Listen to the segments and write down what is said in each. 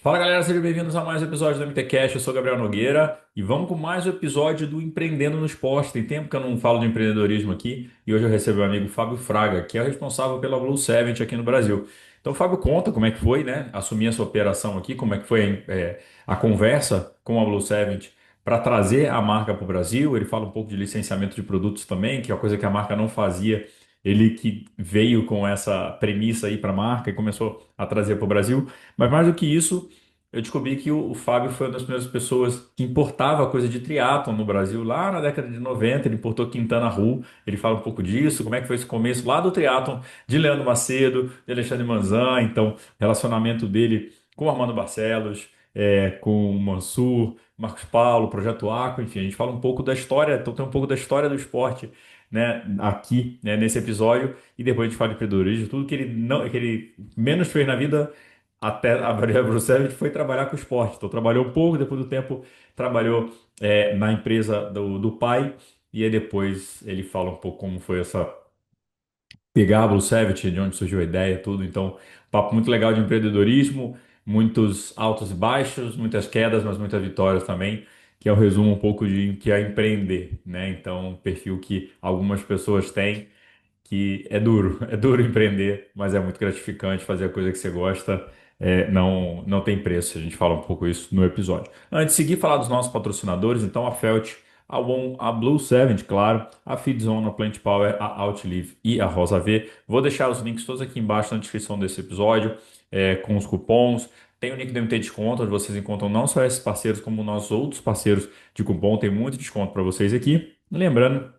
Fala galera, sejam bem-vindos a mais um episódio do MTCast. Eu sou Gabriel Nogueira e vamos com mais um episódio do Empreendendo no Esporte. Tem tempo que eu não falo de empreendedorismo aqui e hoje eu recebo o meu amigo Fábio Fraga, que é o responsável pela Blue Seven aqui no Brasil. Então, Fábio, conta como é que foi, né? Assumir essa operação aqui, como é que foi a conversa com a Blue Seven para trazer a marca para o Brasil. Ele fala um pouco de licenciamento de produtos também, que é uma coisa que a marca não fazia. Ele que veio com essa premissa aí para a marca e começou a trazer para o Brasil. Mas mais do que isso, eu descobri que o Fábio foi uma das primeiras pessoas que importava coisa de triatlon no Brasil. Lá na década de 90, ele importou Quintana Roo. Ele fala um pouco disso, como é que foi esse começo lá do triatlon de Leandro Macedo, de Alexandre Manzan. Então, relacionamento dele com Armando Barcelos, com o Mansur, Marcos Paulo, Projeto Aqua, enfim, a gente fala um pouco da história, então tem um pouco da história do esporte, né, aqui, né, nesse episódio, e depois a gente fala de empreendedorismo, tudo que ele não, que ele menos fez na vida até a Maria Bruxelas foi trabalhar com esporte. Então trabalhou um pouco, depois do tempo trabalhou na empresa do pai, e aí depois ele fala um pouco como foi essa pegar a Blue Savage, de onde surgiu a ideia, tudo. Então, papo muito legal de empreendedorismo, muitos altos e baixos, muitas quedas, mas muitas vitórias também, que é o resumo um pouco de que é empreender, né? Então, um perfil que algumas pessoas têm que é duro empreender, mas é muito gratificante fazer a coisa que você gosta. Não tem preço. A gente fala um pouco isso no episódio. Antes de seguir, falar dos nossos patrocinadores, então a Felt, a Blue Seven, claro, a Feedzone, a Plant Power, a Outlive e a Rosa V. Vou deixar os links todos aqui embaixo na descrição desse episódio, com os cupons. Tem o link do MT Desconto, onde vocês encontram não só esses parceiros, como nossos outros parceiros de cupom. Tem muito desconto para vocês aqui. Lembrando,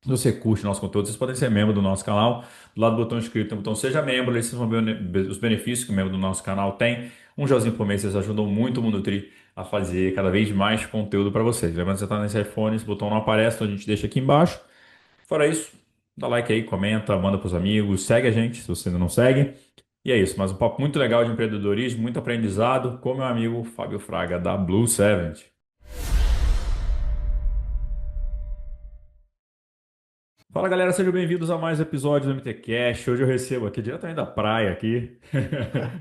se você curte nosso conteúdo, vocês podem ser membro do nosso canal. Do lado do botão inscrito tem o botão Seja Membro. Aí vocês vão ver os benefícios que o membro do nosso canal tem. Um gelzinho por mês, vocês ajudam muito o Mundo Tri a fazer cada vez mais conteúdo para vocês. Lembrando que você está nesse iPhone, esse botão não aparece, então a gente deixa aqui embaixo. Fora isso, dá like aí, comenta, manda para os amigos, segue a gente se você ainda não segue. E é isso, mas um papo muito legal de empreendedorismo, muito aprendizado com meu amigo Fábio Fraga, da Blue Seven. Fala galera, sejam bem-vindos a mais um episódio do MTCast. Hoje eu recebo aqui diretamente da praia aqui,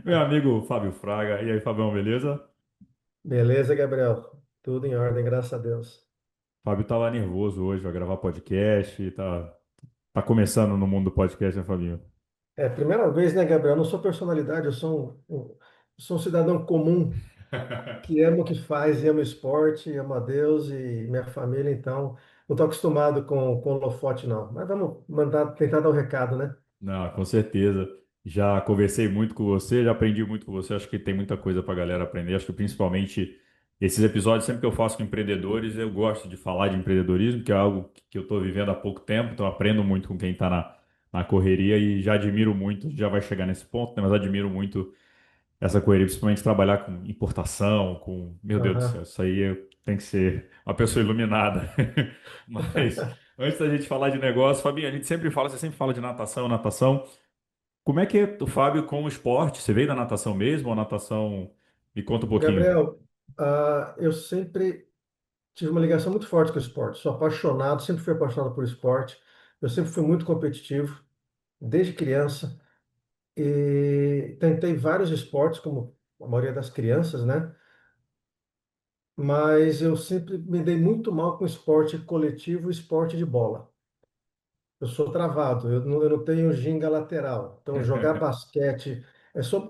meu amigo Fábio Fraga. E aí, Fabião, beleza? Beleza, Gabriel? Tudo em ordem, graças a Deus. Fábio tá lá nervoso hoje, vai gravar podcast, tá começando no mundo do podcast, né, Fabinho? É, primeira vez, né, Gabriel? Eu não sou personalidade, eu sou sou um cidadão comum que ama o que faz, e ama o esporte, ama a Deus e minha família, então não estou acostumado com holofote, não. Mas vamos tentar dar o recado, né? Não, com certeza. Já conversei muito com você, já aprendi muito com você. Acho que tem muita coisa para a galera aprender. Acho que principalmente esses episódios, sempre que eu faço com empreendedores, eu gosto de falar de empreendedorismo, que é algo que eu estou vivendo há pouco tempo. Então, aprendo muito com quem está na correria e já admiro muito. Já vai chegar nesse ponto, né? Mas admiro muito essa correria, principalmente trabalhar com importação, com. Meu Deus do céu, Aham. isso aí tem que ser uma pessoa iluminada. Mas antes da gente falar de negócio, Fabinho, a gente sempre fala, você sempre fala de natação, natação. Como é que é o Fábio com o esporte? Você veio da natação mesmo ou a natação? Me conta um pouquinho. Gabriel, eu sempre tive uma ligação muito forte com o esporte. Sou apaixonado, sempre fui apaixonado por esporte. Eu sempre fui muito competitivo, desde criança. E tentei vários esportes, como a maioria das crianças, né? Mas eu sempre me dei muito mal com esporte coletivo e esporte de bola. Eu sou travado, eu não tenho ginga lateral. Então, jogar basquete,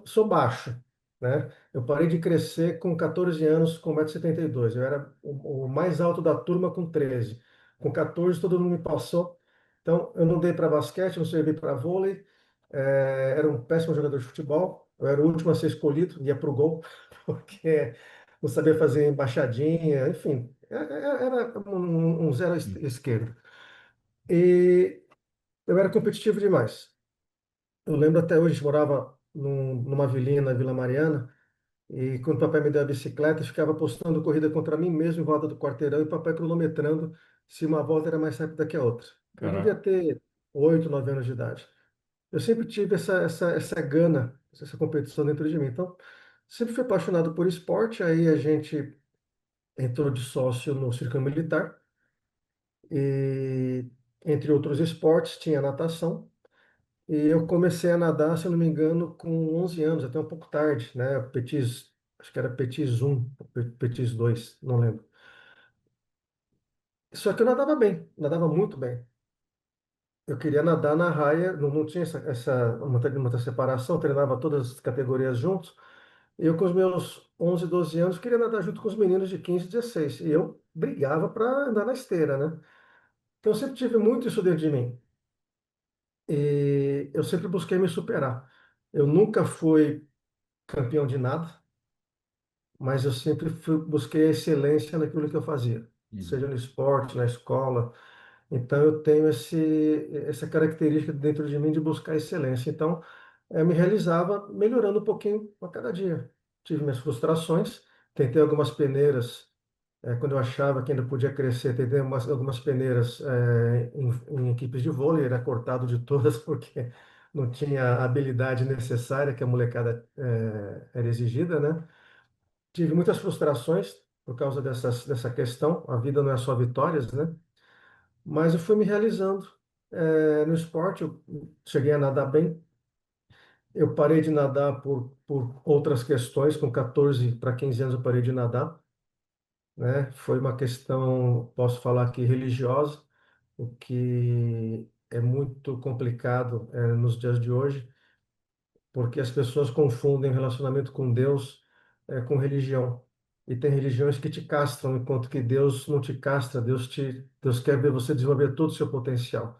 sou baixo, né? Eu parei de crescer com 14 anos, com 1,72 m. Eu era o mais alto da turma com 13. Com 14, todo mundo me passou. Então, eu não dei para basquete, não servi para vôlei. Era um péssimo jogador de futebol. Eu era o último a ser escolhido, ia para o gol, porque não sabia fazer embaixadinha, enfim. Era um zero à esquerda. E eu era competitivo demais. Eu lembro até hoje, a gente morava numa vilinha na Vila Mariana, e quando o papai me deu a bicicleta, eu ficava postando corrida contra mim mesmo em volta do quarteirão e o papai cronometrando se uma volta era mais rápida que a outra. Eu devia Caraca. ter 8, 9 anos de idade. Eu sempre tive essa gana, essa competição dentro de mim. Então, sempre fui apaixonado por esporte. Aí a gente entrou de sócio no Círculo Militar, e entre outros esportes, tinha natação. E eu comecei a nadar, se eu não me engano, com 11 anos, até um pouco tarde, né? Eu acho que era Petis um, Petis 2, não lembro. Só que eu nadava bem, nadava muito bem. Eu queria nadar na raia, não tinha muita separação, treinava todas as categorias juntos. Eu, com os meus 11, 12 anos, queria nadar junto com os meninos de 15, 16. E eu brigava para andar na esteira, né? Então, eu sempre tive muito isso dentro de mim. E eu sempre busquei me superar. Eu nunca fui campeão de nada, mas eu sempre busquei a excelência naquilo que eu fazia, Uhum. seja no esporte, na escola. Então, eu tenho essa característica dentro de mim de buscar excelência. Então, eu me realizava melhorando um pouquinho a cada dia. Tive minhas frustrações, tentei algumas peneiras, quando eu achava que ainda podia crescer, tentei algumas peneiras em equipes de vôlei, era cortado de todas porque não tinha a habilidade necessária que a molecada era exigida, né? Tive muitas frustrações por causa dessa questão. A vida não é só vitórias, né? Mas eu fui me realizando no esporte. Eu cheguei a nadar bem. Eu parei de nadar por outras questões. Com 14 para 15 anos eu parei de nadar, né? Foi uma questão, posso falar aqui, religiosa, o que é muito complicado nos dias de hoje, porque as pessoas confundem o relacionamento com Deus com religião. E tem religiões que te castram, enquanto que Deus não te castra, Deus quer ver você desenvolver todo o seu potencial.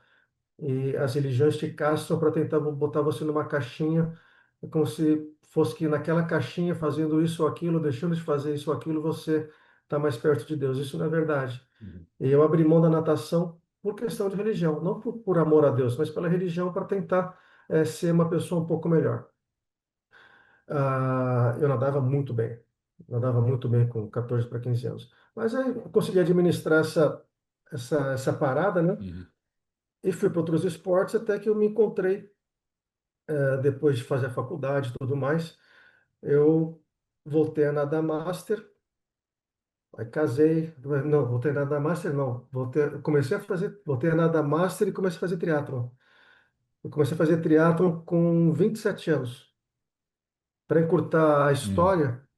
E as religiões te castram para tentar botar você numa caixinha, é como se fosse que naquela caixinha, fazendo isso ou aquilo, deixando de fazer isso ou aquilo, você está mais perto de Deus. Isso não é verdade. Uhum. E eu abri mão da natação por questão de religião, não por amor a Deus, mas pela religião para tentar ser uma pessoa um pouco melhor. Eu nadava muito bem com 14 para 15 anos. Mas aí eu consegui administrar essa parada, né? Uhum. E fui para outros esportes até que eu me encontrei, depois de fazer a faculdade e tudo mais, eu voltei a nadar master, aí casei, não, voltei a nadar master, não, voltei a nadar master e comecei a fazer triatlon. Eu comecei a fazer triatlon com 27 anos. Para encurtar a Uhum. história,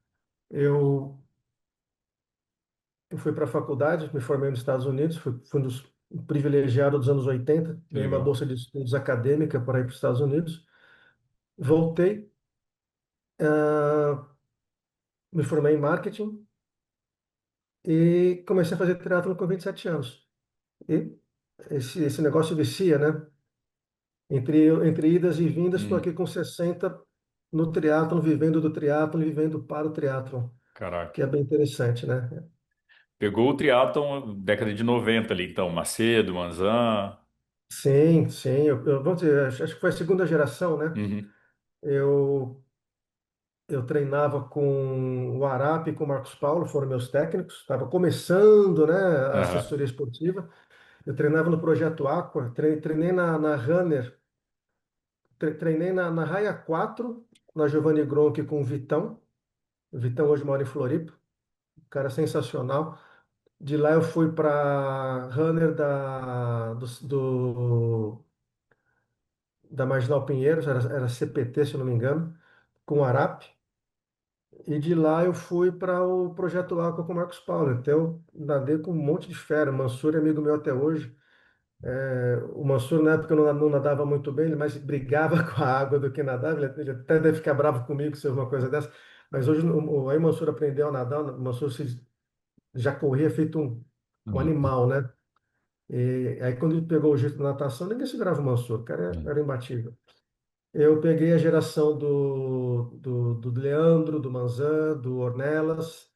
eu Eu fui para a faculdade, me formei nos Estados Unidos, fui um dos privilegiados dos anos 80, Que ganhei uma legal. bolsa de estudos acadêmica para ir para os Estados Unidos. Voltei, ah, me formei em marketing e comecei a fazer triatlo com 27 anos. E esse negócio vicia, né? Entre idas e vindas, estou Uhum. aqui com 60 no triatlo, vivendo do triatlo e vivendo para o triatlo, Caraca. que é bem interessante, né? Pegou o triatlon década de 90 ali, então, Macedo, Manzan. Sim, sim. Vamos dizer, acho que foi a segunda geração, né? Uhum. Eu Eu treinava com o Arap e com o Marcos Paulo, foram meus técnicos. Estava começando, né, a Aham. assessoria esportiva. Eu treinava no Projeto Aqua, treinei na Runner, treinei na Raia 4, na Giovanni Gronchi com o Vitão. O Vitão hoje mora em Floripa, um cara sensacional. De lá eu fui para Runner da Marginal Pinheiros, era CPT, se eu não me engano, com o Arap. E de lá eu fui para o Projeto Aqua com o Marcos Paulo. Então eu nadei com um monte de fera. O Mansur é amigo meu até hoje. O Mansur, na época, não nadava muito bem, ele mais brigava com a água do que nadava. Ele até deve ficar bravo comigo se eu uma coisa dessa. Mas hoje, aí o Mansur aprendeu a nadar. O Mansur já corria feito um Uhum. animal, né? E aí, quando ele pegou o jeito da natação, ninguém segurava o Mansur. O cara Uhum. era imbatível. Eu peguei a geração do Leandro, do Manzan, do Ornelas,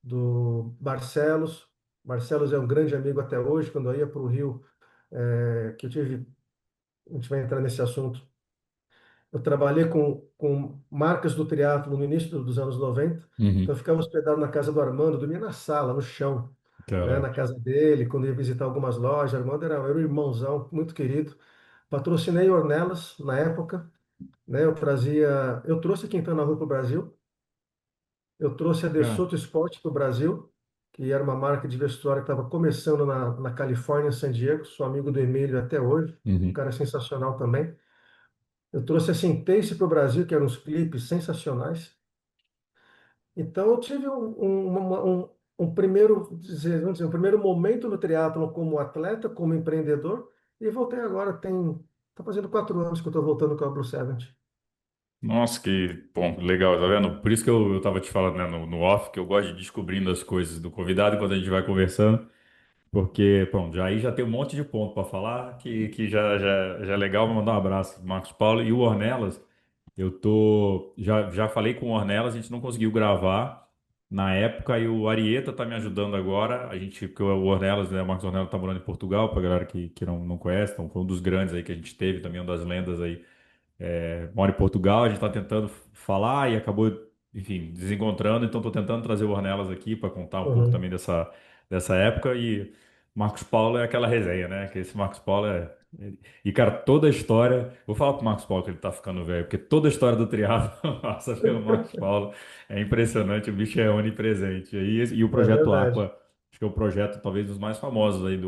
do Barcelos. Barcelos é um grande amigo até hoje. Quando eu ia para o Rio, a gente vai entrar nesse assunto. Eu trabalhei com marcas do triatlo no início dos anos 90. Então Uhum. eu ficava hospedado na casa do Armando, dormia na sala, no chão, né, na Caraca. casa dele, quando ia visitar algumas lojas. Armando era um irmãozão, muito querido. Patrocinei Ornelas na época, né? Eu trouxe a Quintana Roo para o Brasil, eu trouxe a Ah. DeSoto Sport para o Brasil, que era uma marca de vestuário que estava começando na Califórnia, em San Diego. Sou amigo do Emílio até hoje, um Uhum. cara sensacional também. Eu trouxe a Syntace para o Brasil, que eram uns clipes sensacionais. Então, eu tive um primeiro, vamos dizer, um primeiro momento no triatlon como atleta, como empreendedor, e voltei agora, tá fazendo 4 anos que eu estou voltando com a Blue Seventy. Nossa, que bom, legal, tá vendo? Por isso que eu tava te falando, né, no off, que eu gosto de ir descobrindo as coisas do convidado enquanto a gente vai conversando, porque, bom, já aí já tem um monte de ponto para falar, que já é legal. Vou mandar um abraço pro Marcos Paulo e o Ornelas. Já falei com o Ornelas, a gente não conseguiu gravar na época e o Arieta tá me ajudando agora. Porque o Ornelas, né, o Marcos Ornelas tá morando em Portugal, pra galera que não conhece, então foi um dos grandes aí que a gente teve, também uma das lendas aí. Mora em Portugal, a gente está tentando falar e acabou, enfim, desencontrando. Então, estou tentando trazer o Ornelas aqui para contar um pouco Uhum. também dessa época. E Marcos Paulo é aquela resenha, né? Que esse Marcos Paulo é. E, cara, toda a história. Vou falar pro Marcos Paulo que ele tá ficando velho, porque toda a história do triatlo passa pelo Marcos Paulo. É impressionante, o bicho é onipresente. E o É projeto verdade. Aqua, acho que é o projeto talvez dos mais famosos aí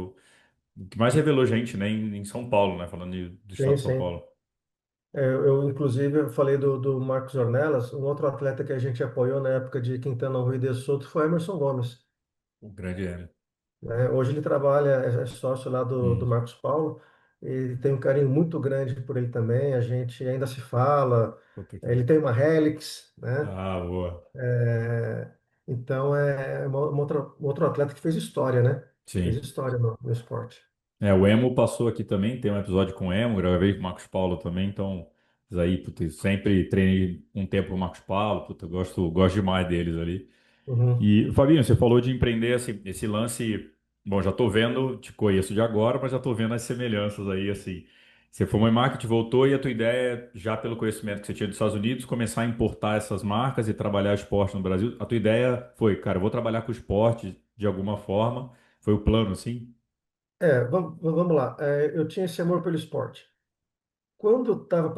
que mais revelou gente, né, em São Paulo, né? Falando do estado Sim, de São sim. Paulo. Inclusive, eu falei do Marcos Ornelas, um outro atleta que a gente apoiou na época de Quintana Roo e de Soto foi Emerson Gomes, O grande M. né? Hoje ele trabalha, é sócio lá do Hum. Marcos Paulo, e tem um carinho muito grande por ele também, a gente ainda se fala, Puta que... ele tem uma Helix, né? Ah, boa. É, então é um outro atleta que fez história, né? Fez Sim. história no esporte. O Emo passou aqui também, tem um episódio com o Emo, gravei com o Marcos Paulo também, então, isso aí, puta, eu sempre treinei um tempo com o Marcos Paulo, puta, gosto demais deles ali. Uhum. E, Fabinho, você falou de empreender assim, esse lance. Bom, já tô vendo, te conheço de agora, mas já tô vendo as semelhanças aí, assim. Você formou em marketing, voltou e a tua ideia, já pelo conhecimento que você tinha dos Estados Unidos, começar a importar essas marcas e trabalhar esporte no Brasil. A tua ideia foi, cara, eu vou trabalhar com esporte de alguma forma. Foi o plano, assim? Vamos lá. Eu tinha esse amor pelo esporte. Quando eu estava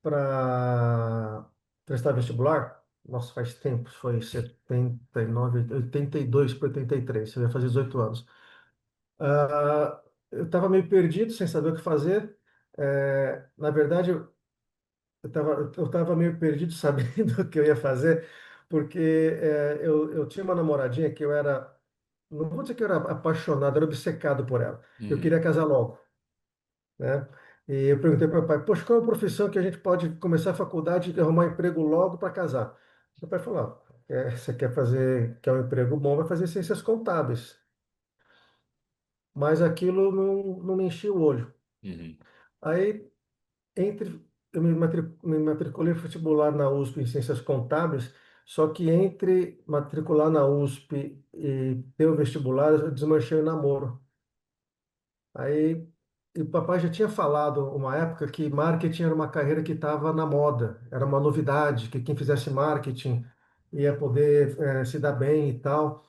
para prestar vestibular, nossa, faz tempo, foi 79, 82 para 83, eu ia fazer 18 anos. Eu estava meio perdido, sem saber o que fazer. Na verdade, eu tava meio perdido sabendo o que eu ia fazer, porque eu tinha uma namoradinha que eu era, não vou dizer que eu era apaixonado, era obcecado por ela. Eu Uhum, queria casar logo, né? E eu perguntei para meu pai, poxa, qual é a profissão que a gente pode começar a faculdade e arrumar emprego logo para casar? Meu pai falou, você quer um emprego bom, vai fazer ciências contábeis. Mas aquilo não me enchia o olho. uhum, Aí, entre, eu me matriculei vestibular na USP em ciências contábeis, só que entre matricular na USP e ter o vestibular, eu desmanchei o namoro. Aí, e o papai já tinha falado uma época que marketing era uma carreira que estava na moda, era uma novidade, que quem fizesse marketing ia poder se dar bem e tal.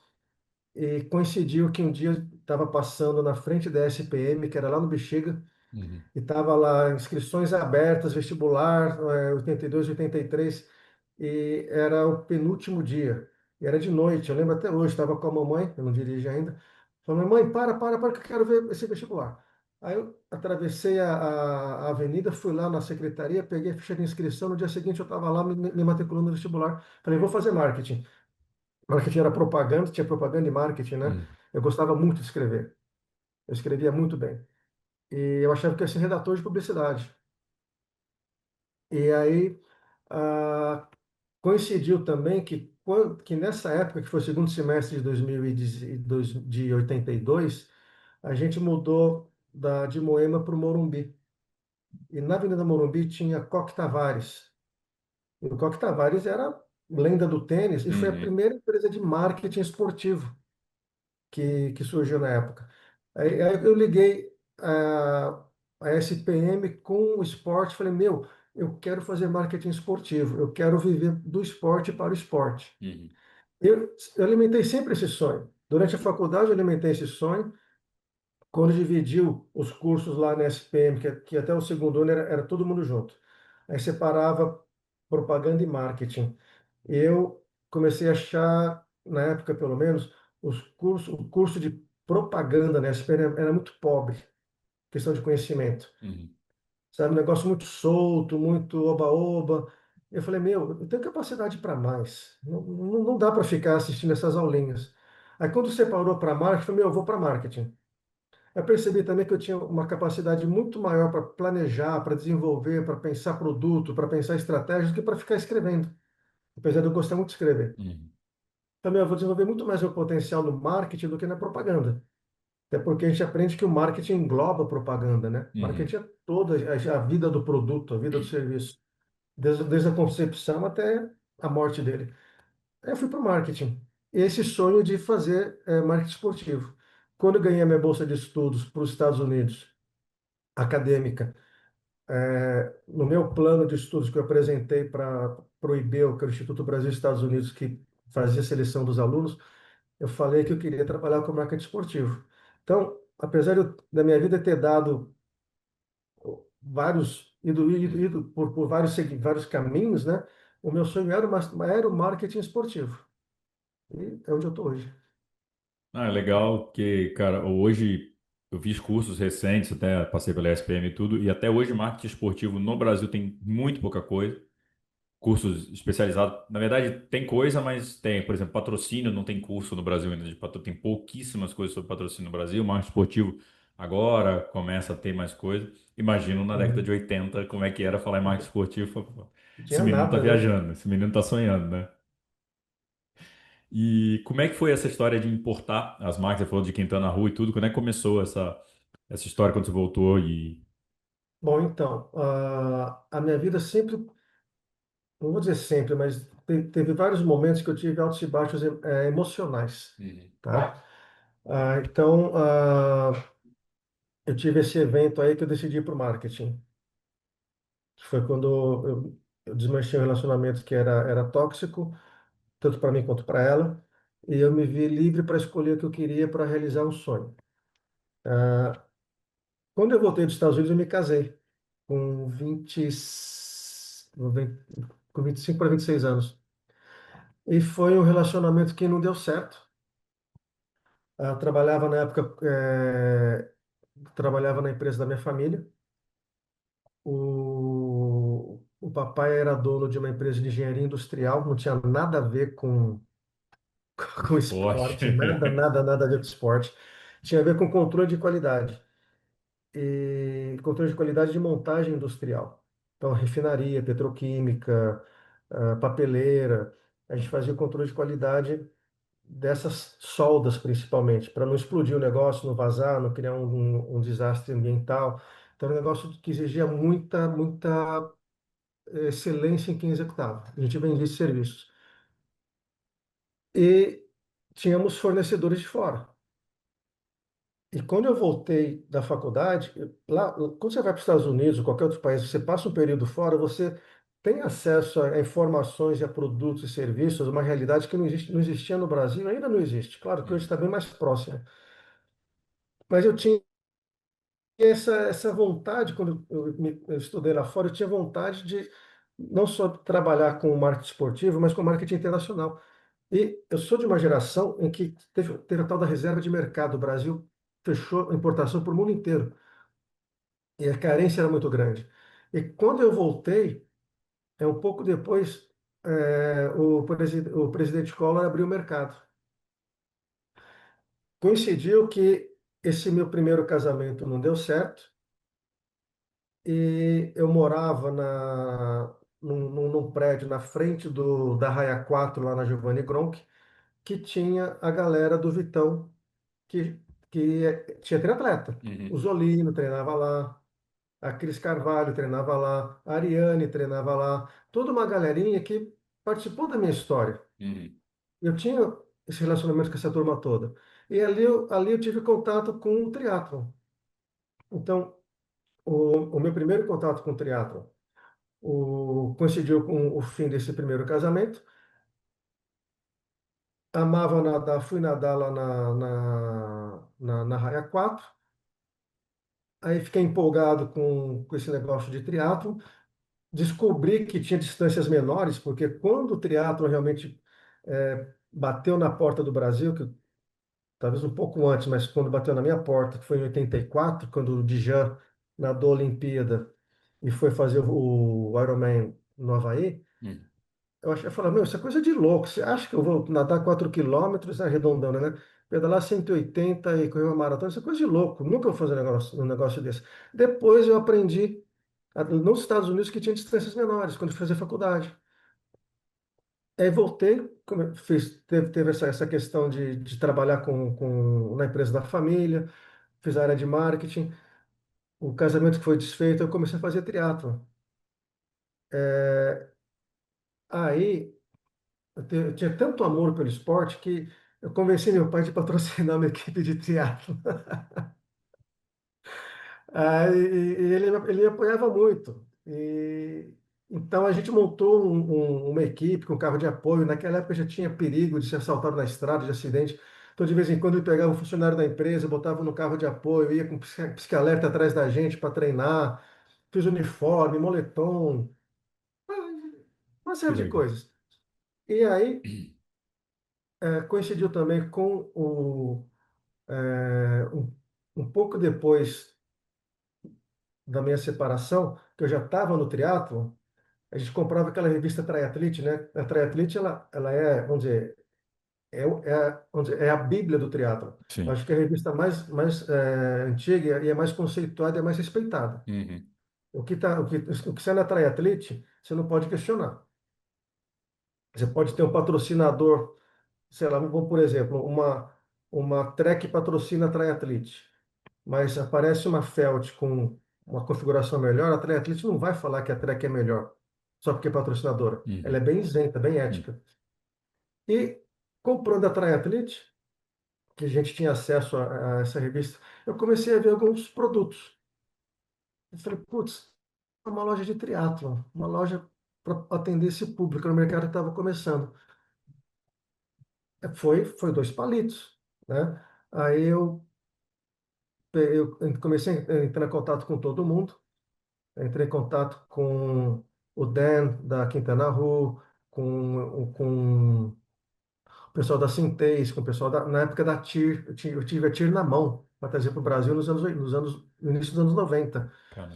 E coincidiu que um dia eu estava passando na frente da SPM, que era lá no Bexiga, uhum, e estava lá inscrições abertas, vestibular, 82, 83, e era o penúltimo dia. E era de noite, eu lembro até hoje, estava com a mamãe, eu não dirigi ainda. Falei, mãe, para, que eu quero ver esse vestibular. Aí eu atravessei a avenida, fui lá na secretaria, peguei a ficha de inscrição, no dia seguinte eu estava lá me matriculando no vestibular. Falei, vou fazer marketing. Marketing era propaganda, tinha propaganda e marketing, né? uhum, Eu gostava muito de escrever, eu escrevia muito bem. E eu achava que eu ia ser redator de publicidade. E aí, ah, coincidiu também que nessa época, que foi o segundo semestre de 82, a gente mudou de Moema para o Morumbi. E na Avenida Morumbi tinha Coque Tavares. E o Coque Tavares era lenda do tênis e foi a uhum, primeira empresa de marketing esportivo que surgiu na época. Aí eu liguei a SPM com o esporte, falei, meu, eu quero fazer marketing esportivo, eu quero viver do esporte para o esporte. uhum, Eu alimentei sempre esse sonho. Durante a faculdade eu alimentei esse sonho. Quando dividiu os cursos lá na SPM, que até o segundo ano era todo mundo junto. Aí separava propaganda e marketing. Eu comecei a achar, na época pelo menos, o curso de propaganda na SPM era muito pobre, questão de conhecimento. uhum. Sabe, um negócio muito solto, muito oba-oba. Eu falei, meu, eu tenho capacidade para mais. Não dá para ficar assistindo essas aulinhas. Aí quando você parou para marketing, eu falei, meu, eu vou para marketing. Eu percebi também que eu tinha uma capacidade muito maior para planejar, para desenvolver, para pensar produto, para pensar estratégias, do que para ficar escrevendo. Apesar de eu gostar muito de escrever. Uhum. Também eu vou desenvolver muito mais meu potencial no marketing do que na propaganda. Até porque a gente aprende que o marketing engloba a propaganda, né? Uhum. Marketing é toda a vida do produto, a vida do serviço, desde a concepção até a morte dele. Aí eu fui para o marketing. Esse sonho de fazer marketing esportivo. Quando eu ganhei a minha bolsa de estudos para os Estados Unidos, acadêmica, no meu plano de estudos que eu apresentei para o IBEU, que é o Instituto Brasil Estados Unidos, que fazia a seleção dos alunos, eu falei que eu queria trabalhar com marketing esportivo. Então, apesar da minha vida ter dado ido por vários caminhos, né? O meu sonho era o marketing esportivo. E é onde eu estou hoje. Ah, é legal que, cara, hoje eu fiz cursos recentes, até passei pela SPM e tudo, e até hoje marketing esportivo no Brasil tem muito pouca coisa. Cursos especializados, na verdade tem coisa, mas tem, por exemplo, patrocínio, não tem curso no Brasil ainda de patrocínio, tem pouquíssimas coisas sobre patrocínio no Brasil. Marketing esportivo agora começa a ter mais coisa. Imagino na década de Uhum. 80 como é que era falar em marketing esportivo. Pô, Não esse tinha menino tá nada, né? viajando, esse menino tá sonhando, né? E como é que foi essa história de importar as marcas? Você falou de quem tá na rua e tudo. Quando é que começou essa história quando você voltou e... Bom, então, a minha vida sempre, não vou dizer sempre, mas teve vários momentos que eu tive altos e baixos emocionais, Uhum. tá? Então, eu tive esse evento aí que eu decidi ir para o marketing, que foi quando eu desmanchei um relacionamento que era tóxico, tanto para mim quanto para ela, e eu me vi livre para escolher o que eu queria para realizar um sonho. Quando eu voltei dos Estados Unidos, eu me casei com 25 para 26 anos. E foi um relacionamento que não deu certo. Eu trabalhava na época, trabalhava na empresa da minha família. O papai era dono de uma empresa de engenharia industrial, não tinha nada a ver com Esporte. esporte, nada a ver com esporte. Tinha a ver com controle de qualidade. E controle de qualidade de montagem industrial. Então, refinaria, petroquímica, papeleira. A gente fazia o controle de qualidade dessas soldas, principalmente, para não explodir o negócio, não vazar, não criar um desastre ambiental. Então, era um negócio que exigia muita excelência em quem executava. A gente vendia esses serviços. E tínhamos fornecedores de fora. E quando eu voltei da faculdade, lá, quando você vai para os Estados Unidos ou qualquer outro país, você passa um período fora, você tem acesso a informações e a produtos e serviços, uma realidade que não existia no Brasil, ainda não existe. Claro que hoje está bem mais próximo. Mas eu tinha essa vontade, quando eu estudei lá fora, eu tinha vontade de não só trabalhar com marketing esportivo, mas com marketing internacional. E eu sou de uma geração em que teve a tal da reserva de mercado. O Brasil fechou a importação para o mundo inteiro. E a carência era muito grande. E quando eu voltei, um pouco depois, o presidente Collor abriu o mercado. Coincidiu que esse meu primeiro casamento não deu certo e eu morava num prédio na frente da Raia 4, lá na Giovanni Gronchi, que tinha a galera do Vitão, que, tinha triatleta. O Uhum. Zolino treinava lá, a Cris Carvalho treinava lá, a Ariane treinava lá, toda uma galerinha que participou da minha história. Uhum. Eu tinha esse relacionamento com essa turma toda. E ali eu tive contato com o triatlon. Então, o meu primeiro contato com o triatlon coincidiu com o fim desse primeiro casamento. Amava nadar, fui nadar lá na Raia 4. Aí fiquei empolgado com esse negócio de triatlon. Descobri que tinha distâncias menores, porque quando o triatlo realmente bateu na porta do Brasil, que talvez um pouco antes, mas quando bateu na minha porta, que foi em 84, quando o Djan nadou a Olimpíada e foi fazer o Ironman no Havaí, eu falava, meu, isso é coisa de louco. Você acha que eu vou nadar 4 quilômetros, arredondando, né? Pedalar 180 e correr uma maratona, isso é coisa de louco. Nunca vou fazer um negócio desse. Depois eu aprendi nos Estados Unidos que tinha distâncias menores, quando eu fazia faculdade. Aí voltei, teve essa questão de trabalhar na empresa da família, fiz a área de marketing. O casamento que foi desfeito, eu comecei a fazer triatlo. Aí eu tinha tanto amor pelo esporte que eu convenci meu pai de patrocinar uma equipe de triatlo. Aí, ele me apoiava muito. Então a gente montou uma equipe com carro de apoio. Naquela época já tinha perigo de ser assaltado na estrada, de acidente. Então, de vez em quando, ele pegava um funcionário da empresa, botava no carro de apoio, ia com pisca-alerta atrás da gente para treinar. Fiz uniforme, moletom, uma Que série de legal. coisas. E aí coincidiu também com um pouco depois da minha separação, que eu já estava no triatlo. A gente comprava aquela revista Triathlete, né? A Triathlete, ela é, vamos dizer, vamos dizer, é a Bíblia do triatlo. Eu Sim. acho que é a revista mais antiga e é mais conceituada e é mais respeitada. Uhum. O que sai na Triathlete, você não pode questionar. Você pode ter um patrocinador, sei lá, vamos por exemplo, uma Trek patrocina a Triathlete, mas aparece uma Felt com uma configuração melhor, a Triathlete não vai falar que a Trek é melhor, só porque é patrocinadora. Ela é Uhum. bem isenta, bem Uhum. ética. E comprando a Triathlete, que a gente tinha acesso a essa revista, eu comecei a ver alguns produtos. Eu falei, putz, uma loja de triatlon, uma loja para atender esse público, no mercado estava começando. Foi dois palitos, né? Aí eu comecei a entrar em contato com todo mundo. Eu entrei em contato com o Dan da Quintana Roo, com o pessoal da Sintez, com o pessoal na época da TIR. Eu tive a TIR na mão para trazer para o Brasil no início dos anos 90. Cara.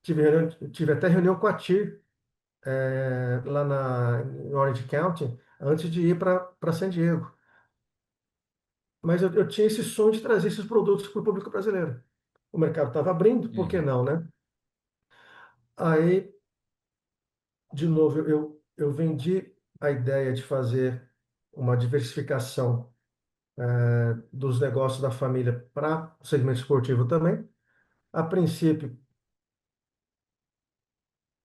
Tive até reunião com a TIR lá em Orange County antes de ir para San Diego. Mas eu tinha esse sonho de trazer esses produtos para o público brasileiro. O mercado estava abrindo, por que Uhum. não, né? Aí, de novo, eu vendi a ideia de fazer uma diversificação dos negócios da família para o segmento esportivo também. A princípio,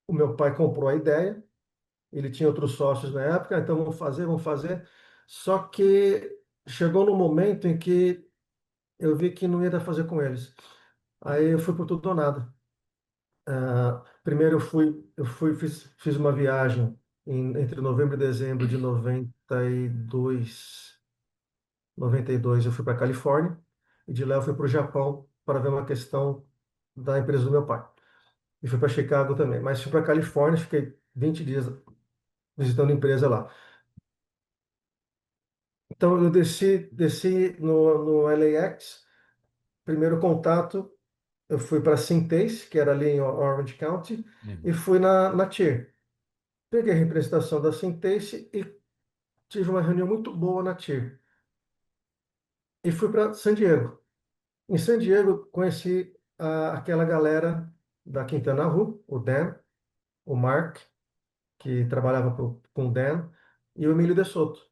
o meu pai comprou a ideia, ele tinha outros sócios na época, então vamos fazer, vamos fazer. Só que chegou no momento em que eu vi que não ia dar pra fazer com eles. Aí eu fui por tudo ou nada. Primeiro fiz uma viagem entre novembro e dezembro de 92 eu fui para Califórnia e de lá eu fui para o Japão para ver uma questão da empresa do meu pai. E fui para Chicago também, mas fui para Califórnia, fiquei 20 dias visitando a empresa lá. Então eu desci no LAX, primeiro contato, eu fui para Synthase, que era ali em Orange County, e Uhum. fui na TIR. Peguei a representação da Synthase e tive uma reunião muito boa na TIR. E fui para San Diego. Em San Diego, conheci aquela galera da Quintana Roo, o Dan, o Mark, que trabalhava com o Dan, e o Emílio de Soto.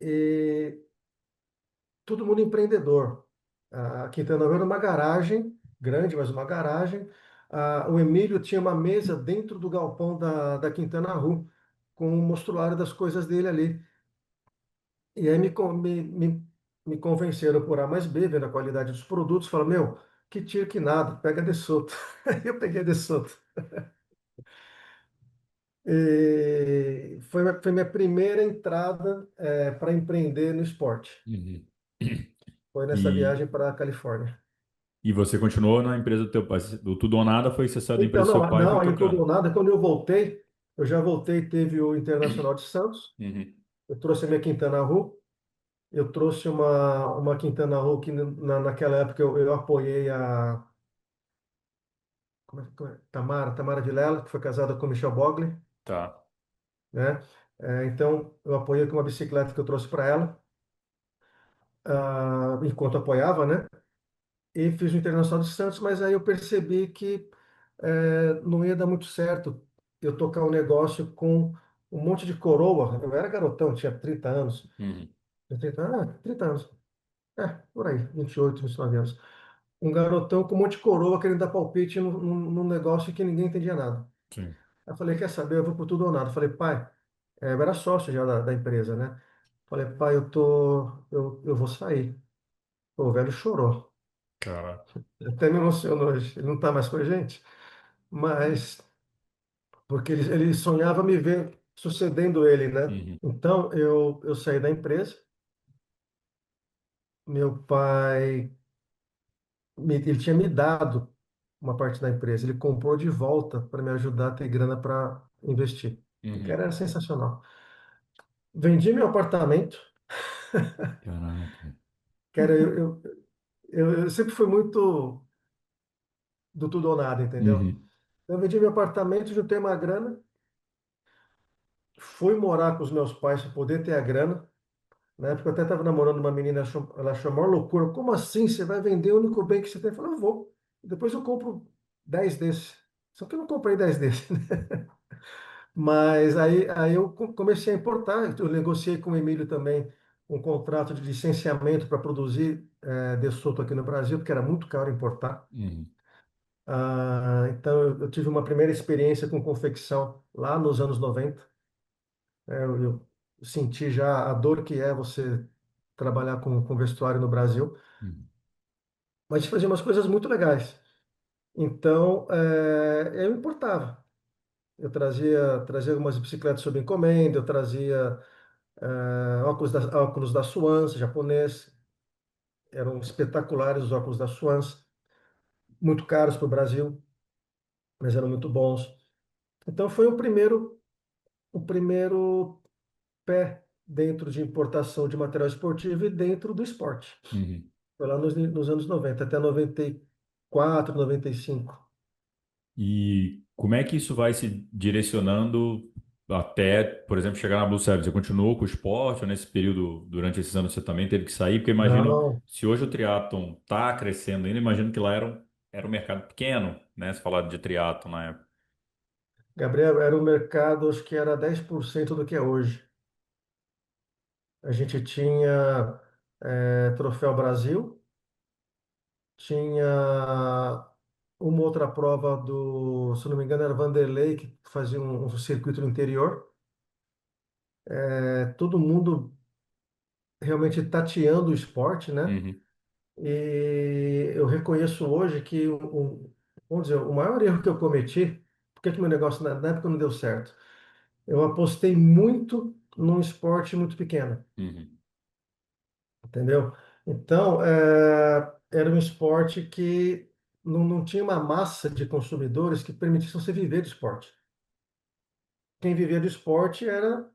E todo mundo empreendedor. A Quintana Roo era uma garagem, grande, mas uma garagem. O Emílio tinha uma mesa dentro do galpão da Quintana Roo, com o mostruário das coisas dele ali. E aí me convenceram por A mais B, vendo a qualidade dos produtos, falaram, meu, que tiro que nada, pega De Soto. Aí eu peguei De Soto. E foi minha primeira entrada para empreender no esporte. Uhum. Foi nessa E, viagem para a Califórnia. e você continuou na empresa do teu pai? Do tudo ou nada foi você saiu da Então, empresa do seu não, pai e foi não, aí tudo tocando. ou nada. Quando eu já voltei, teve o Internacional de Santos. Uhum. Eu trouxe a minha Quintana Roo. Eu trouxe uma Quintana Roo que naquela época eu apoiei como é? Tamara Vilela, que foi casada com Michel Bogli. Tá. né? Então, eu apoiei com uma bicicleta que eu trouxe para ela, enquanto apoiava, né? E fiz o Internacional de Santos, mas aí eu percebi que não ia dar muito certo eu tocar um negócio com um monte de coroa. Eu era garotão, tinha 30 anos. Uhum. 30 anos. Por aí, 28, 29 anos. Um garotão com um monte de coroa querendo dar palpite num negócio que ninguém entendia nada. Sim. Aí eu falei, quer saber, eu vou por tudo ou nada. Eu falei, pai, eu era sócio já da empresa, né? Falei, pai, eu vou sair. Pô, o velho chorou. Cara. Até me emocionou hoje. Ele não está mais com a gente, mas porque ele sonhava me ver sucedendo ele, né? Uhum. Então eu saí da empresa. Meu pai, ele tinha me dado uma parte da empresa. Ele comprou de volta para me ajudar a ter grana para investir. O cara Uhum. era sensacional. Vendi meu apartamento, Caraca. que era, eu sempre fui muito do tudo ou nada, entendeu? Uhum. Eu vendi meu apartamento, juntei uma grana, fui morar com os meus pais para poder ter a grana. Na época eu até estava namorando uma menina, ela achou a maior loucura. Como assim? Você vai vender o único bem que você tem? Eu falei, eu vou. Depois eu compro 10 desses. Só que eu não comprei 10 desses. Mas aí eu comecei a importar. Eu negociei com o Emílio também um contrato de licenciamento para produzir DeSoto aqui no Brasil, porque era muito caro importar. Uhum. Então eu tive uma primeira experiência com confecção lá nos anos 90. Eu senti já a dor que é você trabalhar com vestuário no Brasil, Uhum. mas a gente fazia umas coisas muito legais. Então, eu importava. Eu trazia algumas bicicletas sob encomenda, eu trazia óculos da Swans, japonês. Eram espetaculares os óculos da Swans, muito caros para o Brasil, mas eram muito bons. Então, foi o primeiro pé dentro de importação de material esportivo e dentro do esporte. Uhum. Foi lá nos anos 90 até 94, 95. E como é que isso vai se direcionando até, por exemplo, chegar na Blue Seven? Você continuou com o esporte ou nesse período, durante esses anos, você também teve que sair? Porque eu imagino, Não, se hoje o triatlon está crescendo ainda, imagino que lá era um mercado pequeno, né? Se falar de triatlon na época. Gabriel, era o mercado, acho que era 10% do que é hoje. A gente tinha Troféu Brasil, tinha uma outra prova se não me engano, era Vanderlei, que fazia um circuito no interior. Todo mundo realmente tateando o esporte, né? Uhum. E eu reconheço hoje que, vamos dizer, o maior erro que eu cometi, por que que meu negócio na época não deu certo? Eu apostei muito num esporte muito pequeno, Uhum. entendeu? Então, era um esporte que não tinha uma massa de consumidores que permitisse você viver do esporte. Quem vivia do esporte era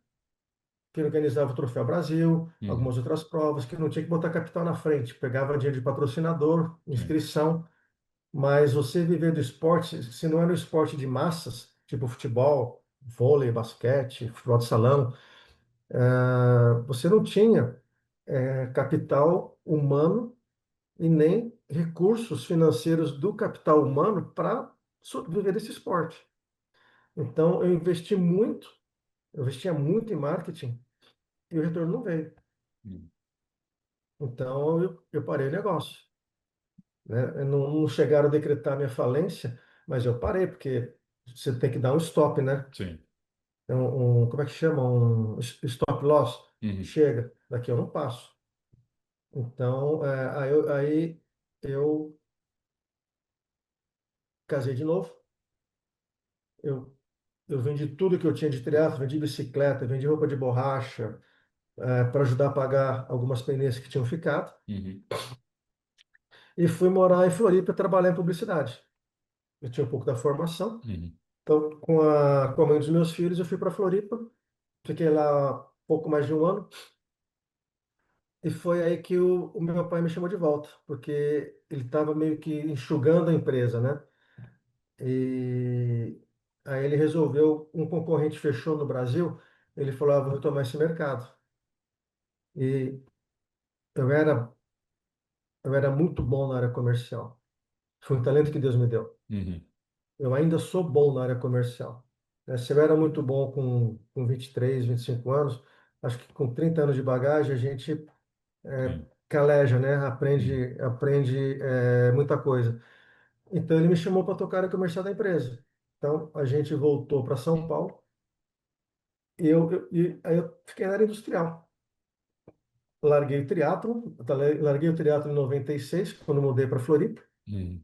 quem organizava o Troféu Brasil, Uhum. algumas outras provas, que não tinha que botar capital na frente, pegava dinheiro de patrocinador, Sim. inscrição. Mas você viver do esporte, se não é no esporte de massas, tipo futebol, vôlei, basquete, futebol de salão, você não tinha capital humano e nem recursos financeiros do capital humano para viver desse esporte. Então, eu investia muito em marketing e o retorno não veio. Uhum. Então, eu parei o negócio, né? Não chegaram a decretar minha falência, mas eu parei, porque você tem que dar um stop, né? Sim. Como é que chama? Um stop loss. Uhum. Chega, daqui eu não passo. Então, aí eu casei de novo. Eu, eu vendi tudo que eu tinha de triatlo, vendi bicicleta, vendi roupa de borracha, para ajudar a pagar algumas pendências que tinham ficado. Uhum. E fui morar em Floripa e trabalhar em publicidade. Eu tinha um pouco da formação. Uhum. Então, com a mãe dos meus filhos, eu fui para Floripa. Fiquei lá pouco mais de um ano. E foi aí que o meu pai me chamou de volta, porque ele estava meio que enxugando a empresa, né? E Aí ele resolveu, um concorrente fechou no Brasil, ele falou, vou tomar esse mercado. E eu era, eu era muito bom na área comercial. Foi um talento que Deus me deu. Uhum. Eu ainda sou bom na área comercial. Né? Se eu era muito bom com 23, 25 anos, acho que com 30 anos de bagagem a gente Sim. caleja, né? Uhum. Aprende muita coisa. Então ele me chamou para tocar a área comercial da empresa. Então a gente voltou para São Paulo e aí eu fiquei na área industrial. Larguei o triatlo, larguei o triatlo em 96, quando mudei para Floripa, Uhum.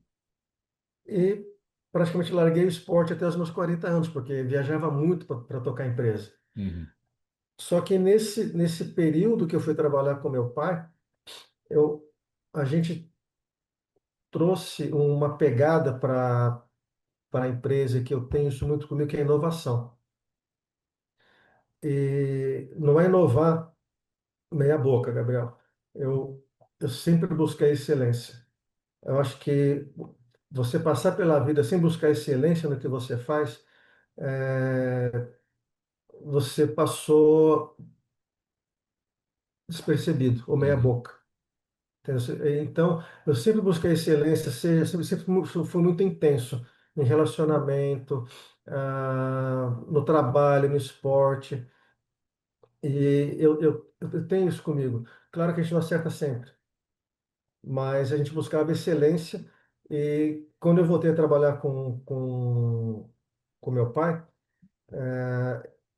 e praticamente larguei o esporte até os meus 40 anos, porque viajava muito para tocar empresa. Uhum. Só que nesse período que eu fui trabalhar com meu pai, eu, a gente trouxe uma pegada para a empresa que eu tenho isso muito comigo, que é inovação. E não é inovar meia boca, Gabriel. Eu sempre busquei excelência. Eu acho que você passar pela vida sem buscar excelência no que você faz, você passou despercebido, ou meia Uhum. boca. Entendeu? Então, eu sempre busquei excelência, sempre fui muito intenso em relacionamento, no trabalho, no esporte, e eu tenho isso comigo. Claro que a gente não acerta sempre, mas a gente buscava excelência, e quando eu voltei a trabalhar com meu pai,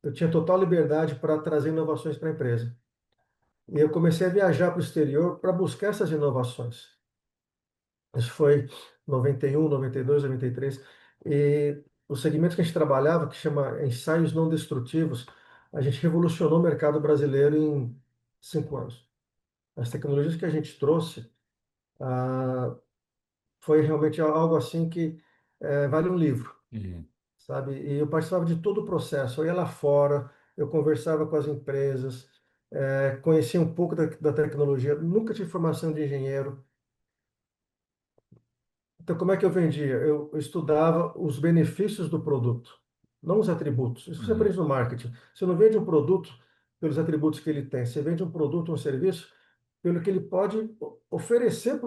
eu tinha total liberdade para trazer inovações para a empresa. E eu comecei a viajar para o exterior para buscar essas inovações. Isso foi 91, 92, 93. E o segmento que a gente trabalhava, que chama ensaios não destrutivos, a gente revolucionou o mercado brasileiro em 5 anos. As tecnologias que a gente trouxe, ah, foi realmente algo assim que vale um livro, Uhum. sabe? E eu participava de todo o processo. Eu ia lá fora, eu conversava com as empresas, conhecia um pouco da tecnologia, nunca tive formação de engenheiro. Então, como é que eu vendia? Eu estudava os benefícios do produto, não os atributos. Isso você Uhum. aprende no marketing. Você não vende um produto pelos atributos que ele tem, você vende um produto, um serviço, pelo que ele pode oferecer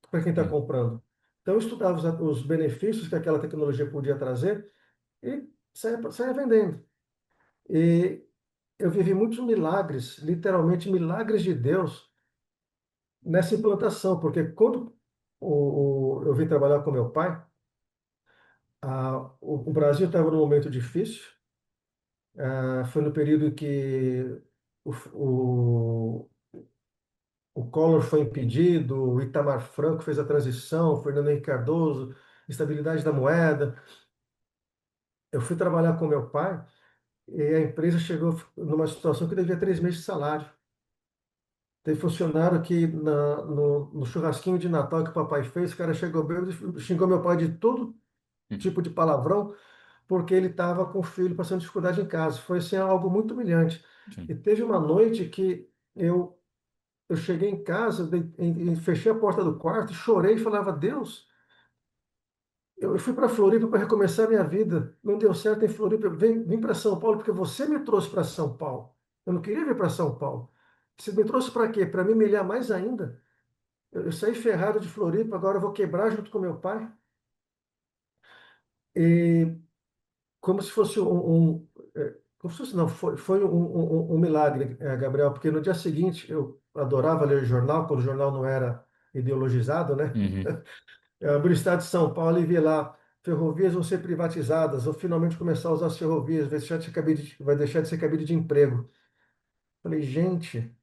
para quem está Uhum. comprando. Então, eu estudava os benefícios que aquela tecnologia podia trazer e saía vendendo. E eu vivi muitos milagres, literalmente milagres de Deus, nessa implantação, porque quando eu vim trabalhar com meu pai, o Brasil estava num momento difícil. Foi no período em que o, o, o Collor foi impedido, o Itamar Franco fez a transição, o Fernando Henrique Cardoso, estabilidade da moeda. Eu fui trabalhar com meu pai e a empresa chegou numa situação que devia 3 meses de salário. Teve funcionário que no churrasquinho de Natal que o papai fez, o cara chegou bêbado e xingou meu pai de todo Uhum. tipo de palavrão, porque ele estava com o filho passando dificuldade em casa. Foi assim, algo muito humilhante. Sim. E teve uma noite que eu cheguei em casa, e fechei a porta do quarto, chorei e falava, Deus, eu fui para Floripa para recomeçar a minha vida, não deu certo em Floripa, vim para São Paulo porque você me trouxe para São Paulo. Eu não queria vir para São Paulo. Você me trouxe para quê? Para me humilhar mais ainda? Eu saí ferrado de Floripa, agora eu vou quebrar junto com meu pai. E como se fosse como se fosse, não, foi um milagre, Gabriel, porque no dia seguinte eu adorava ler jornal, quando o jornal não era ideologizado, né? Uhum. Eu abri o estado de São Paulo e vi lá, ferrovias vão ser privatizadas, ou finalmente começar a usar as ferrovias, vai deixar de ser cabide de emprego. Falei, gente,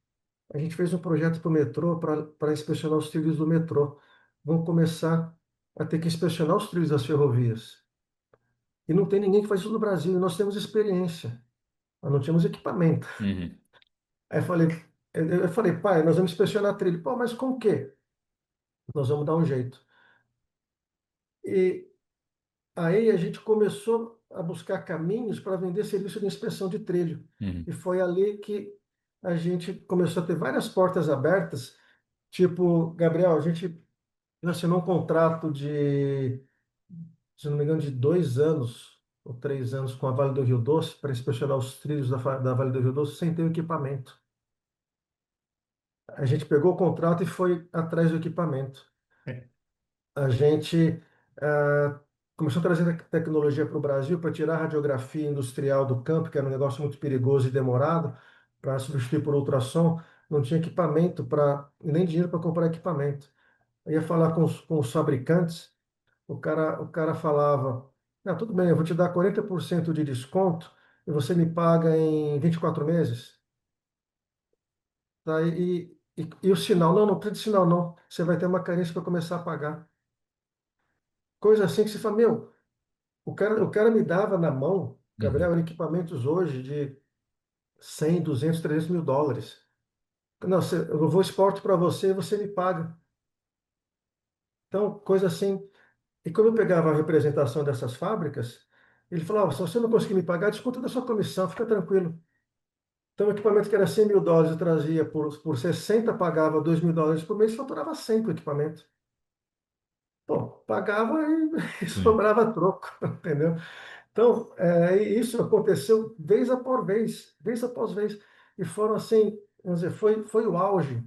a gente fez um projeto para o metrô, para inspecionar os trilhos do metrô. Vamos começar a ter que inspecionar os trilhos das ferrovias. E não tem ninguém que faz isso no Brasil, e nós temos experiência. Nós não tínhamos equipamento. Uhum. Aí eu falei, pai, nós vamos inspecionar a trilha. Pô, mas com o quê? Nós vamos dar um jeito. E aí a gente começou a buscar caminhos para vender serviço de inspeção de trilho. Uhum. E foi ali que a gente começou a ter várias portas abertas, tipo, Gabriel, a gente assinou um contrato de, se não me engano, de 2 anos ou 3 anos com a Vale do Rio Doce para inspecionar os trilhos da Vale do Rio Doce sem ter o equipamento. A gente pegou o contrato e foi atrás do equipamento. A gente ah, começou a trazer tecnologia para o Brasil para tirar a radiografia industrial do campo, que era um negócio muito perigoso e demorado, para substituir por ultrassom. Não tinha equipamento para, nem dinheiro para comprar equipamento. Eu ia falar com os fabricantes, o cara falava: "Não, tudo bem, eu vou te dar 40% de desconto e você me paga em 24 meses." Tá? E o sinal, não, não precisa de sinal, não. Você vai ter uma carência para começar a pagar. Coisa assim que você fala, meu, o cara me dava na mão, Uhum. Gabriel, equipamentos hoje de 100, 200, 300 mil dólares. Não, eu vou exporto para você e você me paga. Então, coisa assim. E quando eu pegava a representação dessas fábricas, ele falava: se você não conseguir me pagar, desconta da sua comissão, fica tranquilo. Então, o equipamento que era 100 mil dólares, eu trazia por 60, pagava 2 mil dólares por mês, faturava 100 com o equipamento. Pô, pagava e Sim. sobrava troco, entendeu? Então, e isso aconteceu vez após vez. E foram assim, vamos dizer, foi o auge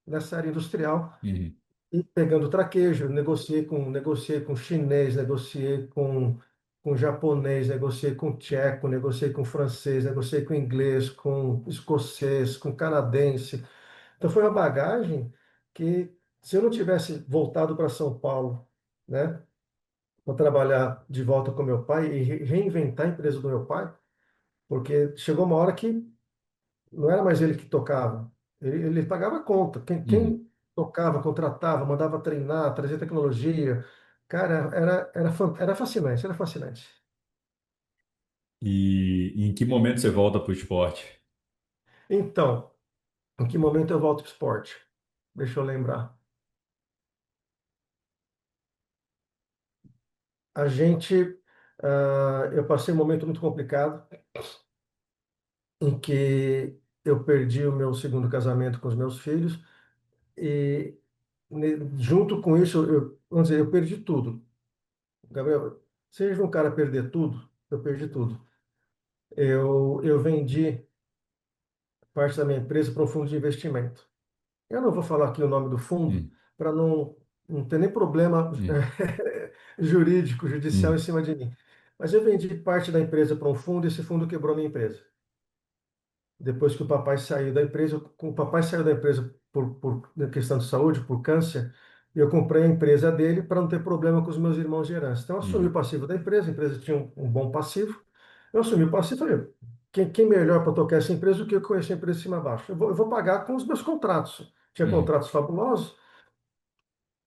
nessa área industrial. Uhum. E pegando traquejo, negociei com chinês, negociei com japonês, negociei com tcheco, negociei com francês, negociei com inglês, com escocês, com canadense. Então foi uma bagagem que, se eu não tivesse voltado para São Paulo, né, para trabalhar de volta com meu pai e reinventar a empresa do meu pai, porque chegou uma hora que não era mais ele que tocava, ele pagava a conta. Quem, Uhum. quem tocava, contratava, mandava treinar, trazia tecnologia, cara, era fascinante, era fascinante. E em que momento você volta para o esporte? Então, em que momento eu volto para o esporte? Deixa eu lembrar. A gente, eu passei um momento muito complicado em que eu perdi o meu segundo casamento com os meus filhos e junto com isso, vamos dizer, eu perdi tudo. Gabriel, seja um cara perder tudo, eu perdi tudo. Eu vendi parte da minha empresa para um fundo de investimento. Eu não vou falar aqui o nome do fundo Uhum. para não ter nem problema Uhum. jurídico, judicial em Uhum. cima de mim. Mas eu vendi parte da empresa para um fundo e esse fundo quebrou a minha empresa. Depois que o papai saiu da empresa, o papai saiu da empresa por questão de saúde, por câncer, e eu comprei a empresa dele para não ter problema com os meus irmãos de herança. Então, eu assumi o Uhum. passivo da empresa, a empresa tinha um bom passivo. Eu assumi o passivo e falei: quem melhor para tocar essa empresa do que eu conhecer a empresa de cima a baixo? Eu vou pagar com os meus contratos. Tinha Uhum. contratos fabulosos,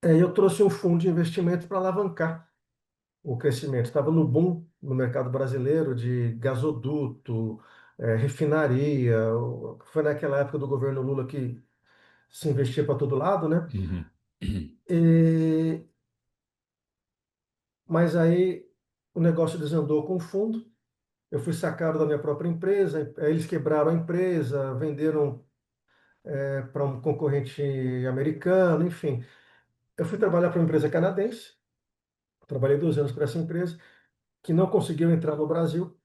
e eu trouxe um fundo de investimento para alavancar o crescimento. Estava no boom no mercado brasileiro de gasoduto, refinaria. Foi naquela época do governo Lula que se investia para todo lado, né? Uhum. Uhum. E, mas aí o negócio desandou com o fundo. Eu fui sacado da minha própria empresa. Aí eles quebraram a empresa, venderam para um concorrente americano, enfim. Eu fui trabalhar para uma empresa canadense. Trabalhei 2 anos para essa empresa que não conseguiu entrar no Brasil,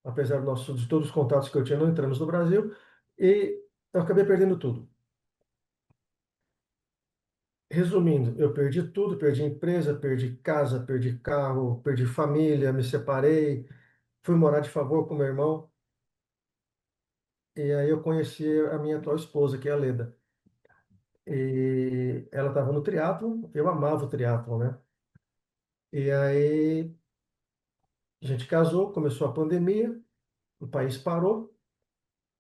apesar de todos os contatos que eu tinha, não entramos no Brasil, e eu acabei perdendo tudo. Resumindo, eu perdi tudo, perdi empresa, perdi casa, perdi carro, perdi família, me separei, fui morar de favor com meu irmão, e aí eu conheci a minha atual esposa, que é a Leda. E ela estava no triatlon, eu amava o triatlon, né? E aí a gente casou, começou a pandemia, o país parou.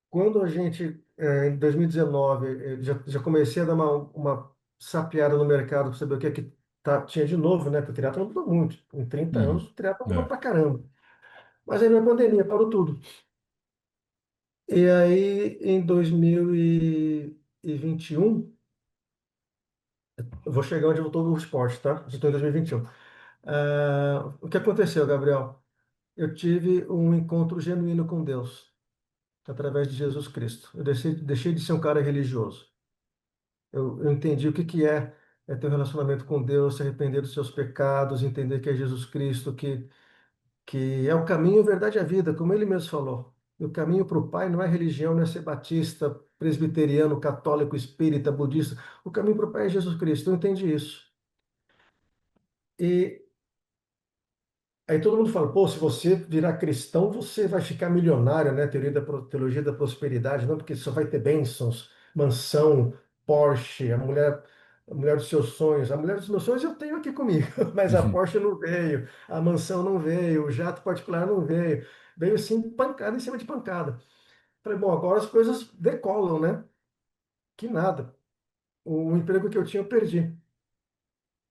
Quando a gente, em 2019, já comecei a dar uma sapeada no mercado para saber o que é que tinha de novo, né? Porque o triatlo mudou muito. Em 30 anos, Uhum. o triatlo mudou É. pra caramba. Mas aí veio a pandemia, parou tudo. E aí, em 2021, eu vou chegar onde voltou o esporte, tá? Já estou em 2021. O que aconteceu, Gabriel? Eu tive um encontro genuíno com Deus, através de Jesus Cristo. Eu deixei de ser um cara religioso. Eu entendi o que que é ter um relacionamento com Deus, se arrepender dos seus pecados, entender que é Jesus Cristo que é o caminho, a verdade e a vida, como ele mesmo falou. E o caminho para o Pai não é religião, não é ser batista, presbiteriano, católico, espírita, budista. O caminho para o Pai é Jesus Cristo. Eu entendi isso. E aí todo mundo fala, pô, se você virar cristão, você vai ficar milionário, né? Teologia da prosperidade, não, porque só vai ter bênçãos, mansão, Porsche, a mulher dos seus sonhos. A mulher dos meus sonhos eu tenho aqui comigo, mas a Porsche não veio, a mansão não veio, o jato particular não veio. Veio assim, pancada em cima de pancada. Falei, bom, agora as coisas decolam, né? Que nada. O emprego que eu tinha, eu perdi.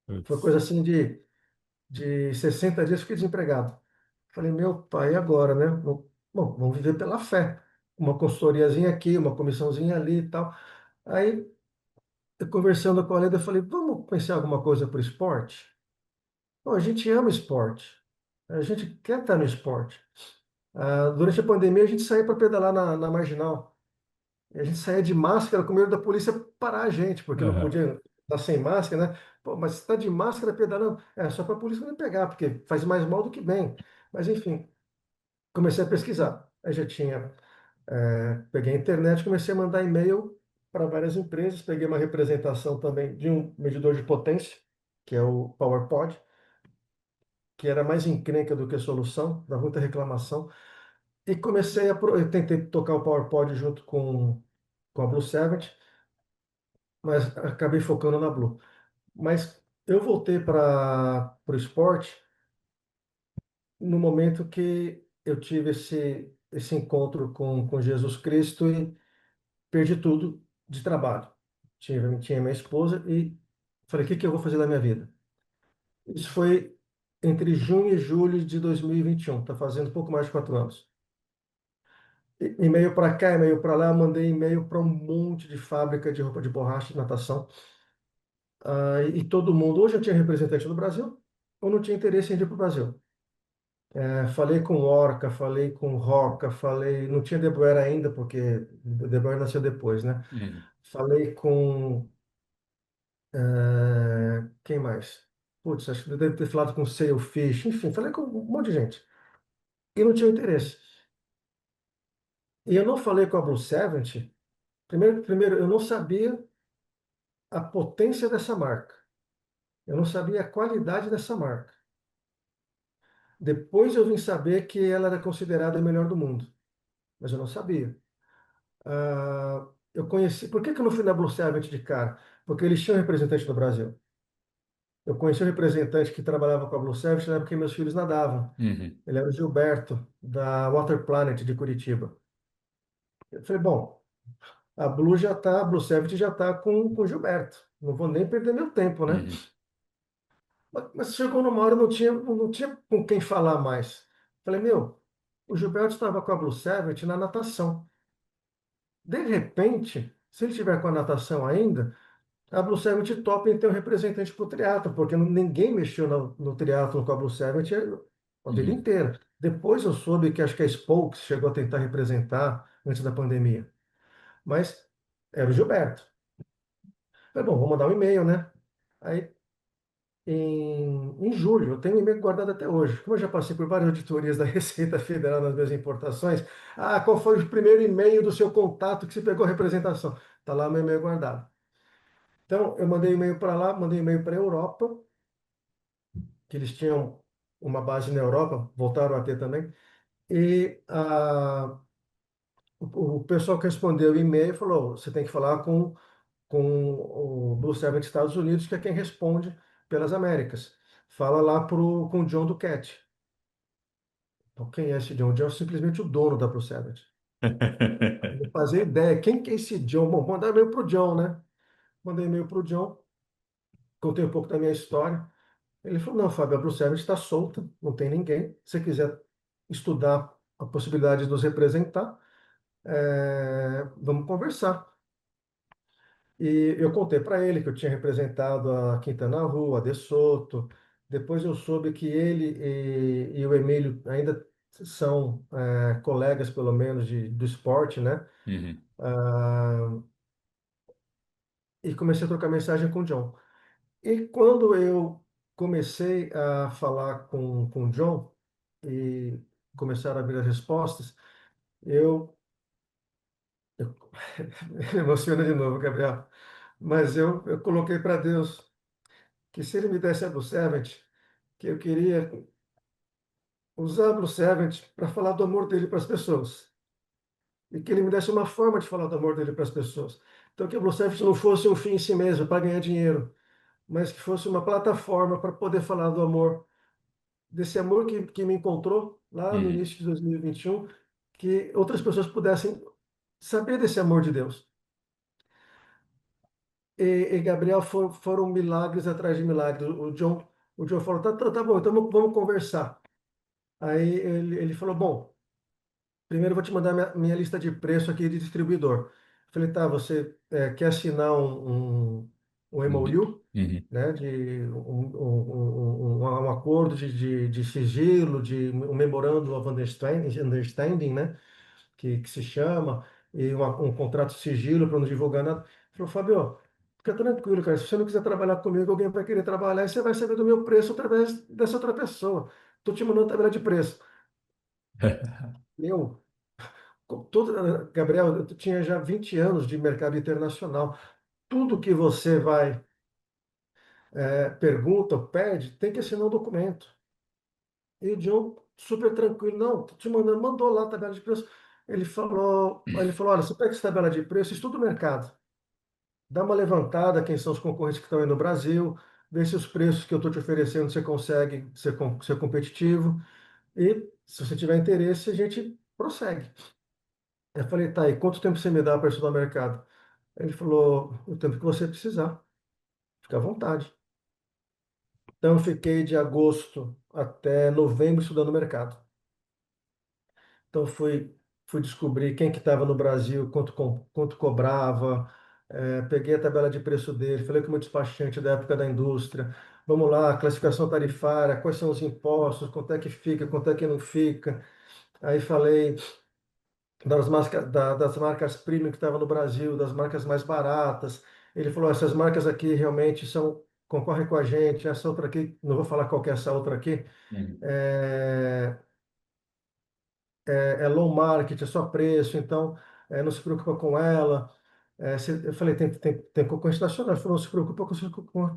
Foi Putz. coisa assim de 60 dias, fiquei desempregado. Falei, meu pai, e agora, né? Bom, vamos viver pela fé. Uma consultoriazinha aqui, uma comissãozinha ali e tal. Aí, eu conversando com a Leda, eu falei, vamos pensar alguma coisa para o esporte? Bom, a gente ama esporte. A gente quer estar no esporte. Durante a pandemia, a gente saía para pedalar na Marginal. E a gente saía de máscara com medo da polícia parar a gente, porque não Aham. podia estar sem máscara, né? Pô, mas você está de máscara pedalando? É, só para a polícia não pegar, porque faz mais mal do que bem. Mas, enfim, comecei a pesquisar. Aí já tinha, peguei a internet, comecei a mandar e-mail para várias empresas, peguei uma representação também de um medidor de potência, que é o PowerPod, que era mais encrenca do que solução, dá muita reclamação. E eu tentei tocar o PowerPod junto com a Blue Seventy, mas acabei focando na Blue. Mas eu voltei para o esporte no momento que eu tive esse encontro com Jesus Cristo e perdi tudo de trabalho. Tinha minha esposa e falei, o que que eu vou fazer da minha vida? Isso foi entre junho e julho de 2021, está fazendo pouco mais de 4 anos. E-mail para cá, e-mail para lá, mandei e-mail para um monte de fábrica de roupa de borracha de natação. E todo mundo, ou já tinha representante no Brasil, ou não tinha interesse em ir para o Brasil. Falei com Orca, falei com Roca, não tinha De Boer ainda, porque De Boer nasceu depois, né? Uhum. Falei com, quem mais? Putz, acho que eu devo ter falado com Sailfish, enfim, falei com um monte de gente. E não tinha interesse. E eu não falei com a Blue Seventy, primeiro, eu não sabia a potência dessa marca. Eu não sabia a qualidade dessa marca. Depois eu vim saber que ela era considerada a melhor do mundo, mas eu não sabia. Eu conheci. Por que que eu não fui na Blue Seventy de cara? Porque eles tinham um representante no Brasil. Eu conheci um representante que trabalhava com a Blue Seventy na época que meus filhos nadavam. Uhum. Ele era o Gilberto, da Water Planet de Curitiba. Eu falei, bom, a Blue Seventy já está com o Gilberto. Não vou nem perder meu tempo, né? Uhum. Mas chegou numa hora, não tinha com quem falar mais. Falei, meu, o Gilberto estava com a Blue Seventy na natação. De repente, se ele estiver com a natação ainda, a Blue Seventy topa em ter um representante para o triatlo, porque ninguém mexeu no triatlo com a Blue Seventy a vida Uhum. inteira. Depois eu soube que acho que a Spokes chegou a tentar representar antes da pandemia. Mas era o Gilberto. Falei, bom, vou mandar um e-mail, né? Aí, em julho, eu tenho um e-mail guardado até hoje. Como eu já passei por várias auditorias da Receita Federal nas minhas importações, qual foi o primeiro e-mail do seu contato que você pegou a representação? Está lá meu e-mail guardado. Então, eu mandei e-mail para lá, mandei e-mail para a Europa, que eles tinham uma base na Europa, voltaram a ter também, e o pessoal que respondeu o e-mail falou, você tem que falar com o Blue Seven dos Estados Unidos, que é quem responde pelas Américas. Fala lá com o John Duquette. Então, quem é esse John? O John é simplesmente o dono da Blue Seven. Não fazia ideia. Quem que é esse John? Bom, mandar e-mail para o John, né? Mandei e-mail para o John, contei um pouco da minha história. Ele falou, não, Fábio, a Blue Seven está solta, não tem ninguém. Se você quiser estudar a possibilidade de nos representar, vamos conversar. E eu contei para ele que eu tinha representado a Quintana Roo, a De Soto. Depois eu soube que ele e o Emílio ainda são colegas, pelo menos, do esporte, né? Uhum. Ah, e comecei a trocar mensagem com o John. E quando eu comecei a falar com o John, e começaram a vir as respostas, eu, eu me emociona de novo, Gabriel, mas eu coloquei para Deus que se Ele me desse a Blue Servant, que eu queria usar a Blue Servant para falar do amor dele para as pessoas. E que ele me desse uma forma de falar do amor dele para as pessoas. Então, que a Blue Servant não fosse um fim em si mesmo, para ganhar dinheiro, mas que fosse uma plataforma para poder falar do amor, desse amor que me encontrou lá no Uhum. início de 2021, que outras pessoas pudessem saber desse amor de Deus. E Gabriel, foram milagres atrás de milagres. O John falou, tá bom, então vamos conversar. Aí ele falou, bom, primeiro eu vou te mandar minha lista de preço aqui de distribuidor. Eu falei, tá, você quer assinar um MOU, Uhum. né, de um acordo de sigilo, de um Memorandum of Understanding, né, que se chama, e um contrato de sigilo para não divulgar nada. Ele falou, Fabio, fica tranquilo, cara, se você não quiser trabalhar comigo, alguém vai querer trabalhar e você vai saber do meu preço através dessa outra pessoa. Estou te mandando tabela de preço. Eu Gabriel, eu tinha já 20 anos de mercado internacional. Tudo que você vai, pergunta ou pede, tem que assinar um documento. E o John, super tranquilo, não, tô te mandando, mandou lá a tabela de preço. Ele falou, olha, você pega essa tabela de preço, estuda o mercado, dá uma levantada, quem são os concorrentes que estão aí no Brasil, vê se os preços que eu estou te oferecendo você consegue ser competitivo. E se você tiver interesse, a gente prossegue. Eu falei, tá, e quanto tempo você me dá para estudar o mercado? Ele falou, o tempo que você precisar, fica à vontade. Então, eu fiquei de agosto até novembro estudando o mercado. Então, fui descobrir quem que estava no Brasil, quanto cobrava, peguei a tabela de preço dele, falei com o meu despachante da época da indústria, vamos lá, classificação tarifária, quais são os impostos, quanto é que fica, quanto é que não fica. Aí falei das marcas premium que estavam no Brasil, das marcas mais baratas. Ele falou: essas marcas aqui realmente concorrem com a gente, essa outra aqui, não vou falar qual que é essa outra aqui, Uhum. é, é low market, é só preço, então não se preocupa com ela. Eu falei: tem concorrentes nacionais. Ele falou: não se preocupa com os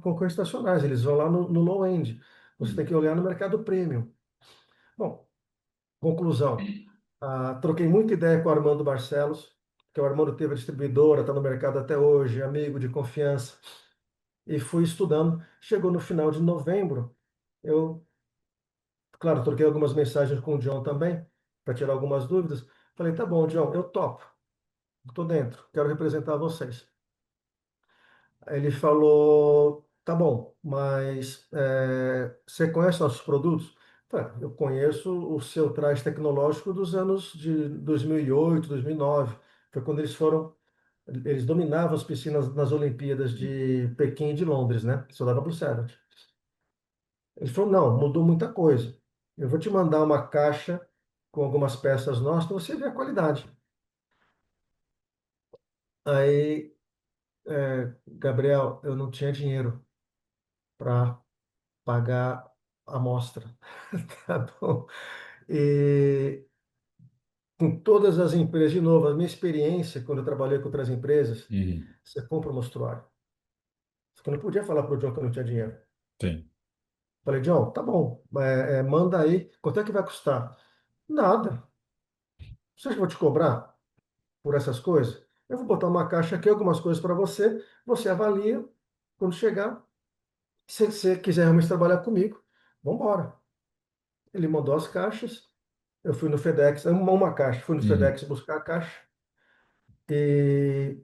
concorrentes nacionais, eles vão lá no low end. Você tem Uhum. que olhar no mercado premium. Bom, conclusão. Troquei muita ideia com o Armando Barcelos, que o Armando teve a distribuidora, está no mercado até hoje, amigo de confiança, e fui estudando. Chegou no final de novembro, eu, claro, troquei algumas mensagens com o John também, para tirar algumas dúvidas. Falei, tá bom, John, eu topo, estou dentro, quero representar vocês. Aí ele falou, tá bom, mas você conhece nossos produtos? Falei, eu conheço o seu traje tecnológico dos anos de 2008, 2009. Foi quando eles dominavam as piscinas nas Olimpíadas de Pequim e de Londres, né? Só dava para o Servant. Ele falou, não, mudou muita coisa. Eu vou te mandar uma caixa com algumas peças nossas para você ver a qualidade. Aí, Gabriel, eu não tinha dinheiro para pagar a amostra. Tá bom? E com todas as empresas, de novo, a minha experiência quando eu trabalhei com outras empresas, Uhum. você compra o mostruário. Só que eu não podia falar para o John que eu não tinha dinheiro. Sim. Falei, John, tá bom, manda aí, quanto é que vai custar? Nada. Você acha que eu vou te cobrar por essas coisas? Eu vou botar uma caixa aqui, algumas coisas para você avalia, quando chegar, se você quiser realmente trabalhar comigo, vamos embora. Ele mandou as caixas, eu fui no FedEx, uma caixa, fui no Uhum. FedEx buscar a caixa, e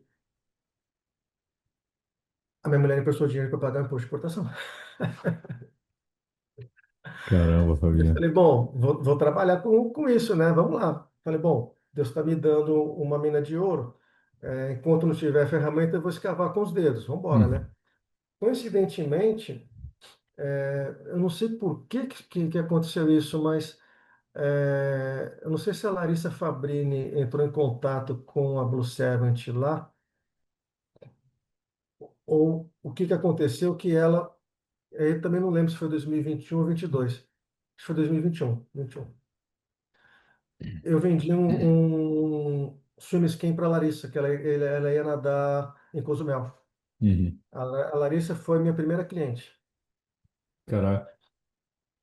a minha mulher emprestou dinheiro para pagar o imposto de exportação. Caramba, Eu Fabinho. falei, bom, vou trabalhar com isso, né? Vamos lá. Falei, bom, Deus está me dando uma mina de ouro. Enquanto não tiver ferramenta, eu vou escavar com os dedos. Vamos embora, né? Uhum. Coincidentemente, eu não sei por que aconteceu isso, mas eu não sei se a Larissa Fabrini entrou em contato com a Blue Servant lá, ou o que aconteceu que ela, eu também não lembro se foi 2021 ou 22. Acho que foi 2021. 21. Eu vendi um swim skin para a Larissa, que ela ia nadar em Cozumel. Uhum. A Larissa foi minha primeira cliente. Caraca.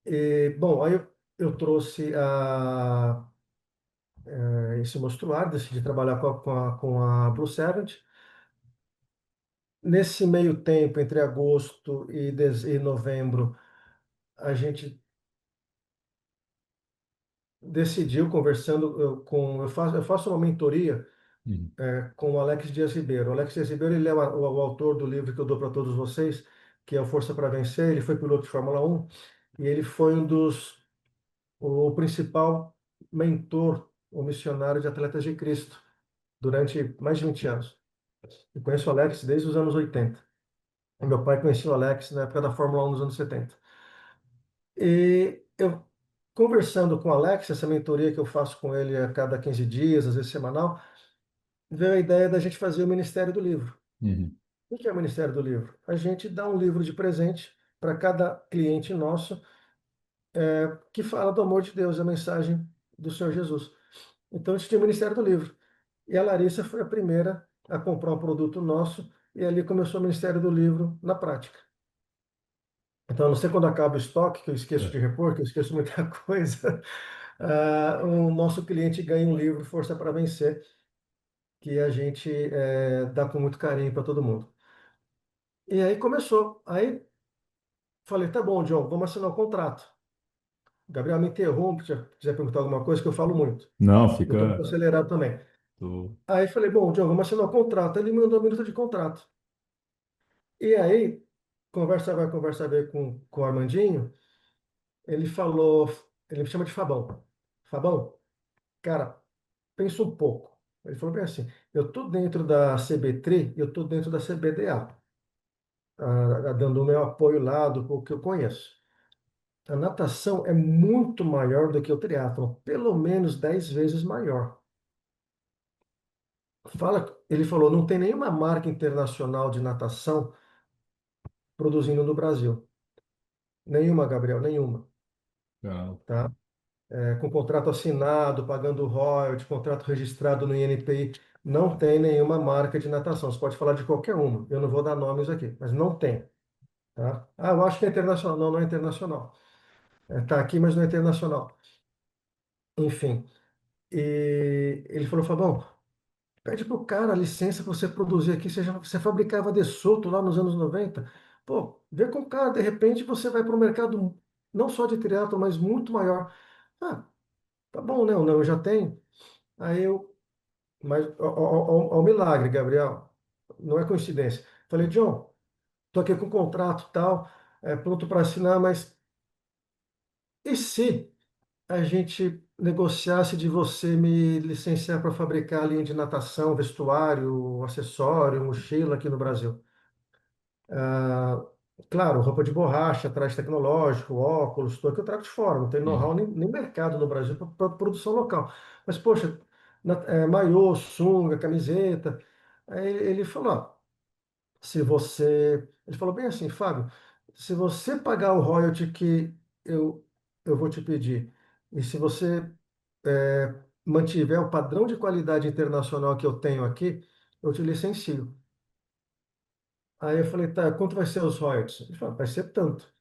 E, bom, aí eu trouxe esse mostruário, decidi trabalhar com a Blue Seventh. Nesse meio tempo, entre agosto e novembro, a gente decidiu, conversando eu faço uma mentoria Uhum. com o Alex Dias Ribeiro. O Alex Dias Ribeiro, ele é o autor do livro que eu dou para todos vocês, que é o Força para Vencer. Ele foi piloto de Fórmula 1 e ele foi o principal mentor, o missionário de Atletas de Cristo durante mais de 20 anos. Eu conheço o Alex desde os anos 80. E meu pai conhecia o Alex na época da Fórmula 1 nos anos 70. E eu, conversando com o Alex, essa mentoria que eu faço com ele a cada 15 dias, às vezes semanal, veio a ideia da gente fazer o Ministério do Livro. Uhum. O que é o Ministério do Livro? A gente dá um livro de presente para cada cliente nosso que fala do amor de Deus, a mensagem do Senhor Jesus. Então, a gente tinha o Ministério do Livro. E a Larissa foi a primeira a comprar um produto nosso e ali começou o Ministério do Livro na prática. Então, a não sei quando acaba o estoque, que eu esqueço de É. repor, que eu esqueço muita coisa, o nosso cliente ganha um livro, Força para Vencer, que a gente dá com muito carinho para todo mundo. E aí começou. Aí falei, tá bom, John, vamos assinar o contrato. Gabriel, me interrompe, se quiser perguntar alguma coisa, que eu falo muito. Não, Eu estou muito fica. acelerado também. tô- Aí falei, bom, John, vamos assinar o contrato. Ele me mandou a minuta de contrato. E aí, conversa vai, conversa veio com o Armandinho, ele falou, ele me chama de Fabão. Fabão, cara, pensa um pouco. Ele falou bem assim, eu estou dentro da CBTRI e eu estou dentro da CBDA, dando o meu apoio lá do que eu conheço. A natação é muito maior do que o triatlon, pelo menos 10 vezes maior. Ele falou, não tem nenhuma marca internacional de natação produzindo no Brasil. Nenhuma, Gabriel, nenhuma. Cara, Tá? Com contrato assinado, pagando royalties, contrato registrado no INPI, não tem nenhuma marca de natação. Você pode falar de qualquer uma. Eu não vou dar nomes aqui, mas não tem. Tá? Ah, eu acho que é internacional. Não, não é internacional. Tá aqui, mas não é internacional. Enfim. E ele falou, Fabão, pede pro cara a licença para você produzir aqui. Você fabricava de solto lá nos anos 90. Pô, vê com o cara, de repente você vai para o mercado não só de triatlo, mas muito maior. Ah, tá bom, né? Não, eu já tenho. Aí eu, mas ó, o milagre, Gabriel. Não é coincidência. Falei, John, tô aqui com o contrato e tal, pronto para assinar, mas e se a gente negociasse de você me licenciar para fabricar linha de natação, vestuário, acessório, mochila aqui no Brasil? Ah, claro, roupa de borracha, traje tecnológico, óculos, tudo que eu trago de fora, não tem know-how uhum. nem mercado no Brasil para produção local. Mas, poxa, maiô, sunga, camiseta. Aí ele falou, ó, se você. Ele falou bem assim, Fábio, se você pagar o royalty que eu, eu vou te pedir, e se você mantiver o padrão de qualidade internacional que eu tenho aqui, eu te licencio. Aí eu falei, tá, quanto vai ser os royalties? Ele falou, vai ser tanto.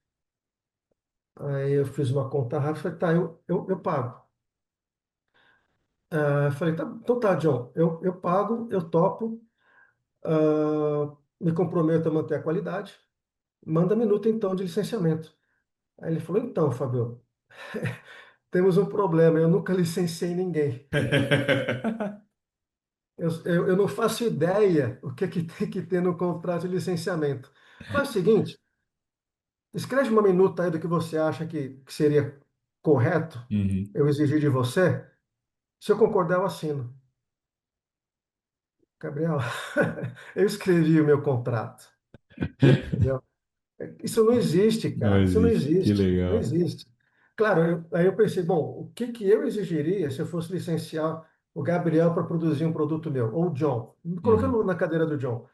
Aí eu fiz uma conta rápida, falei, tá, eu pago. Eu falei, tá, então tá, John, eu pago, eu topo, me comprometo a manter a qualidade, manda minuta então de licenciamento. Aí ele falou, então, Fabio, temos um problema, eu nunca licenciei ninguém. Eu não faço ideia o que, é que tem que ter no contrato de licenciamento. Faz o seguinte, escreve uma minuta aí do que você acha que seria correto Uhum. eu exigir de você. Se eu concordar, eu assino. Gabriel, eu escrevi o meu contrato, entendeu? Isso não existe, Não cara. Isso não existe. Que existe. Não legal. existe. Claro, aí eu pensei, bom, o que que eu exigiria se eu fosse licenciar o Gabriel para produzir um produto meu? Ou o John? Me Uhum. colocando na cadeira do John.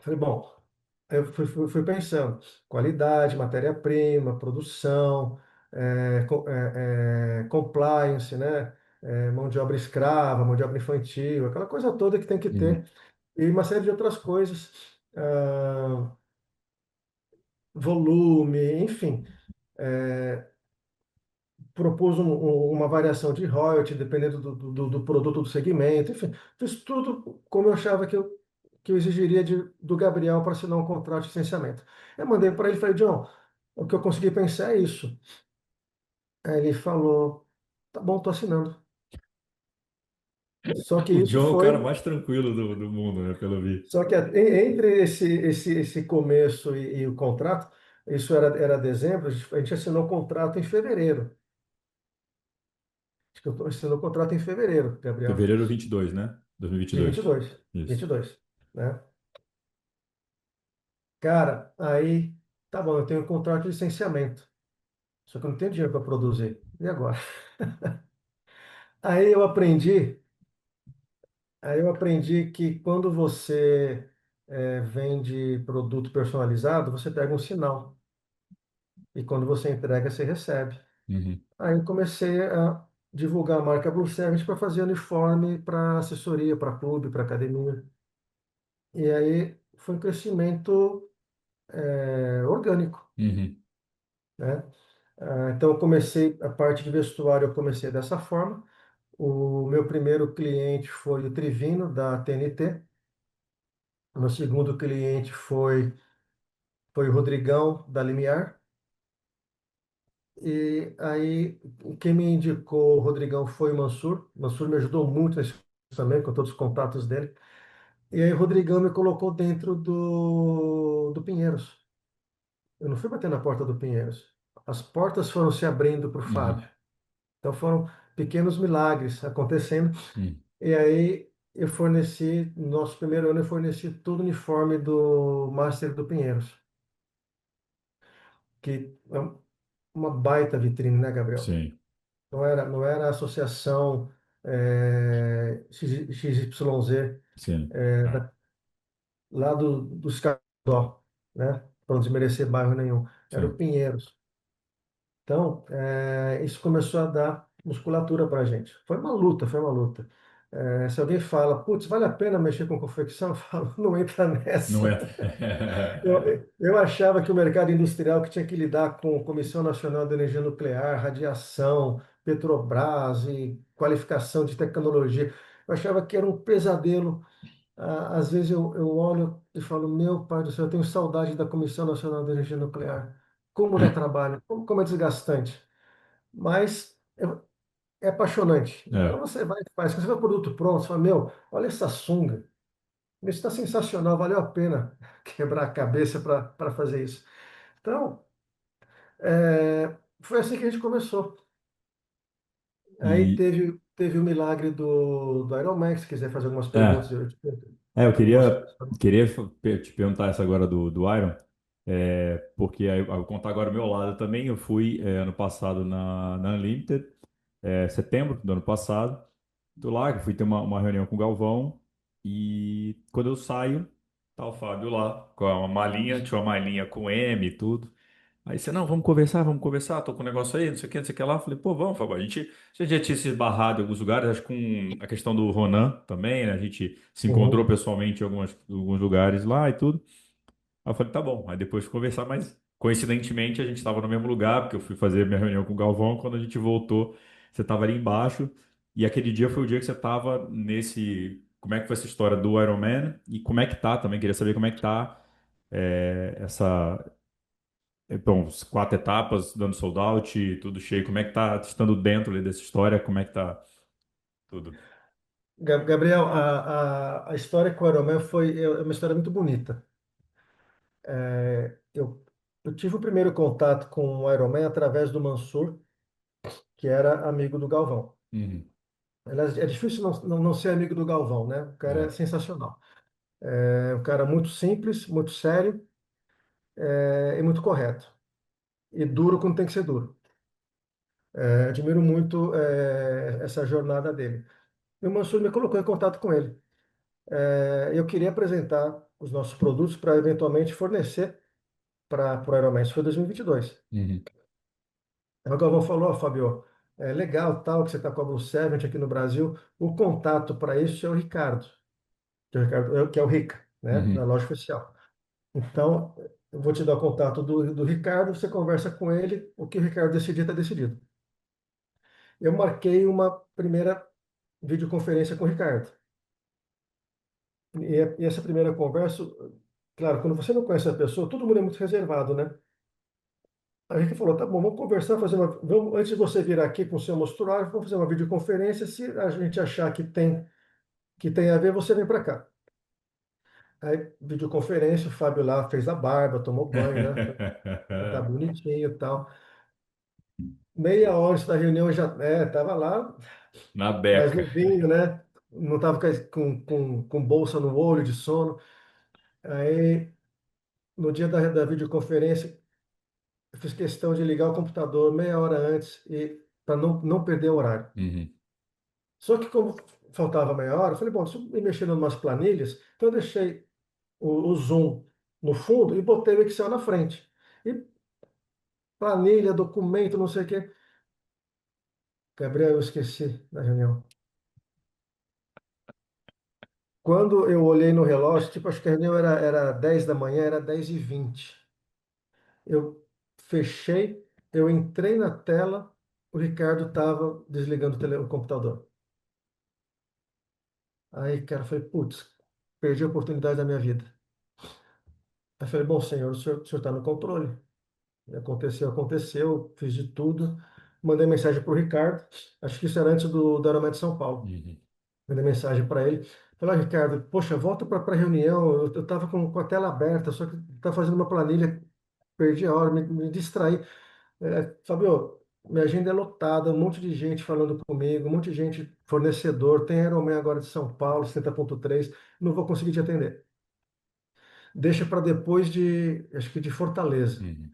Falei, bom, aí eu fui pensando, qualidade, matéria-prima, produção. compliance, né? Mão de obra escrava, mão de obra infantil, aquela coisa toda que tem que Uhum. ter. E uma série de outras coisas, volume, enfim. É, propus uma variação de royalty, dependendo do produto, do segmento, enfim, fiz tudo como eu achava que eu exigiria do Gabriel para assinar um contrato de licenciamento. Eu mandei para ele e falei, John, o que eu consegui pensar é isso. Aí ele falou, tá bom, tô assinando. Só que O isso John é o cara foi, mais tranquilo do mundo, né? Pelo visto. só que entre esse começo e o contrato, isso era dezembro, a gente assinou o contrato em fevereiro. Acho que eu assinou o contrato em fevereiro, Gabriel, Fevereiro 22, né? de 2022. 22, Isso. 22, né? Cara, aí, tá bom, eu tenho um contrato de licenciamento, só que eu não tenho dinheiro para produzir. E agora? Aí eu aprendi, aí eu aprendi que quando você vende produto personalizado, você pega um sinal. E quando você entrega, você recebe. Uhum. Aí eu comecei a divulgar a marca Blue Service para fazer uniforme para assessoria, para clube, para academia. E aí foi um crescimento orgânico, Uhum. né? Então eu comecei a parte de vestuário, eu comecei dessa forma. O meu primeiro cliente foi o Trivino, da TNT. O meu segundo cliente foi o Rodrigão, da Limiar. E aí, quem me indicou o Rodrigão foi o Mansur. O Mansur me ajudou muito nisso também, com todos os contatos dele. E aí, o Rodrigão me colocou dentro do Pinheiros. Eu não fui bater na porta do Pinheiros. As portas foram se abrindo para o Uhum. Fábio. Então, foram pequenos milagres acontecendo. Uhum. E aí eu forneci, no nosso primeiro ano, eu forneci todo o uniforme do Master do Pinheiros, que é uma baita vitrine, né, Gabriel? Sim, Não era a associação XYZ sim, lá dos Cacó, né? Para não desmerecer bairro nenhum. Era o sim. Pinheiros. Então, isso começou a dar musculatura para a gente. Foi uma luta, foi uma luta. Se alguém fala, putz, vale a pena mexer com confecção? Eu falo, não entra Não nessa. é. Eu achava que o mercado industrial que tinha que lidar com Comissão Nacional de Energia Nuclear, radiação, Petrobras e qualificação de tecnologia, eu achava que era um pesadelo. Às vezes eu olho e falo, meu pai do céu, eu tenho saudade da Comissão Nacional de Energia Nuclear. Como dá trabalho, como é desgastante. Mas é apaixonante. Então É. você vai e faz. Quando você vê o produto pronto, você fala, meu, olha essa sunga. Isso está sensacional, valeu a pena quebrar a cabeça para fazer isso. Então, foi assim que a gente começou. Aí E teve o milagre do Iron Man. Se quiser fazer algumas perguntas, é, eu eu posso. queria te perguntar essa agora do Iron, porque aí, eu vou contar agora o meu lado também. Eu fui ano passado na Unlimited, setembro do ano passado. Tô lá, que fui ter uma reunião com o Galvão e quando eu saio, tá o Fábio lá com uma malinha, tinha uma malinha com M e tudo. Aí você, não, vamos conversar, tô com um negócio aí, não sei o que, não sei o que lá. Falei, pô, vamos, Fábio, a gente já tinha se esbarrado em alguns lugares, acho que com a questão do Ronan também, né? A gente se encontrou Uhum. pessoalmente em alguns lugares lá e tudo. Aí eu falei, tá bom. Aí depois de conversar, mas coincidentemente a gente estava no mesmo lugar, porque eu fui fazer minha reunião com o Galvão. Quando a gente voltou, você estava ali embaixo. E aquele dia foi o dia que você estava nesse. Como é que foi essa história do Iron Man? E como é que tá também? Queria saber como é que tá essa. Bom, as 4 etapas, dando sold out, tudo cheio. Como é que tá estando dentro ali dessa história? Como é que tá tudo? Gabriel, a história com o Iron Man é uma história muito bonita. Eu tive o primeiro contato com o Iron Man através do Mansur, que era amigo do Galvão. Uhum. Aliás, é difícil não ser amigo do Galvão, né? O cara é É. sensacional. É um cara muito simples, muito sério, e muito correto. E duro quando tem que ser duro. Admiro muito essa jornada dele. E o Mansur me colocou em contato com ele. Eu queria apresentar os nossos produtos para eventualmente fornecer para o Ironman. Isso foi 2022. Uhum. Aí o Galvão falou, ó, Fabio, é legal tal que você está com a Blue Seven aqui no Brasil. O contato para isso é o Ricardo, que é o Rica, né, da Uhum. loja oficial. Então, eu vou te dar o contato do Ricardo, você conversa com ele, o que o Ricardo decidir, está decidido. Eu marquei uma primeira videoconferência com o Ricardo. E essa primeira conversa, claro, quando você não conhece a pessoa, todo mundo é muito reservado, né? A gente falou, tá bom, vamos conversar, antes de você vir aqui com o seu mostruário, vamos fazer uma videoconferência. Se a gente achar que tem a ver, você vem para cá. Aí, videoconferência, o Fábio lá fez a barba, tomou banho, né? Tá bonitinho e tal. Meia hora antes da reunião, eu já tava lá, Na mais beca. novinho, né? Não tava com bolsa no olho de sono. Aí, no dia da videoconferência, eu fiz questão de ligar o computador meia hora antes e para não perder o horário. Uhum. Só que como faltava meia hora, eu falei, bom, deixa eu ir mexendo em umas planilhas. Então eu deixei o Zoom no fundo e botei o Excel na frente. E planilha, documento, não sei o quê. Gabriel, eu esqueci da reunião. Quando eu olhei no relógio, tipo, acho que a reunião era 10 da manhã, era 10h20. Eu fechei, eu entrei na tela, o Ricardo estava desligando o computador. Aí, cara, eu falei, putz, perdi a oportunidade da minha vida. Aí eu falei, bom, senhor, o senhor está no controle. Aconteceu, aconteceu, fiz de tudo. Mandei mensagem para o Ricardo, acho que isso era antes do Aeromédio de São Paulo. Uhum. Mandei mensagem para ele. Falei, Ricardo, poxa, volta para a reunião. Eu estava com a tela aberta, só que estava fazendo uma planilha, perdi a hora, me distraí. Fabio, minha agenda é lotada, um monte de gente falando comigo, um monte de gente, fornecedor, tem Aeroman agora de São Paulo, 70.3, não vou conseguir te atender. Deixa para depois acho que de Fortaleza. Uhum.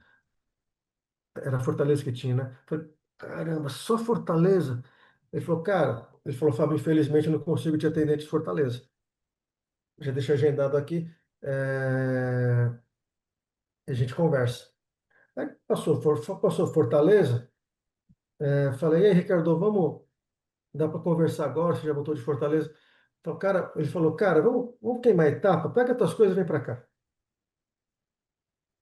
Era Fortaleza que tinha, né? Falei, caramba, só Fortaleza? Ele falou, cara, Fábio, infelizmente eu não consigo te atender de Fortaleza. Já deixa agendado aqui, a gente conversa. Aí passou Fortaleza, falei, e aí, Ricardo, dá para conversar agora, você já voltou de Fortaleza? Então, cara, ele falou, cara, vamos queimar etapa, pega tuas coisas e vem para cá.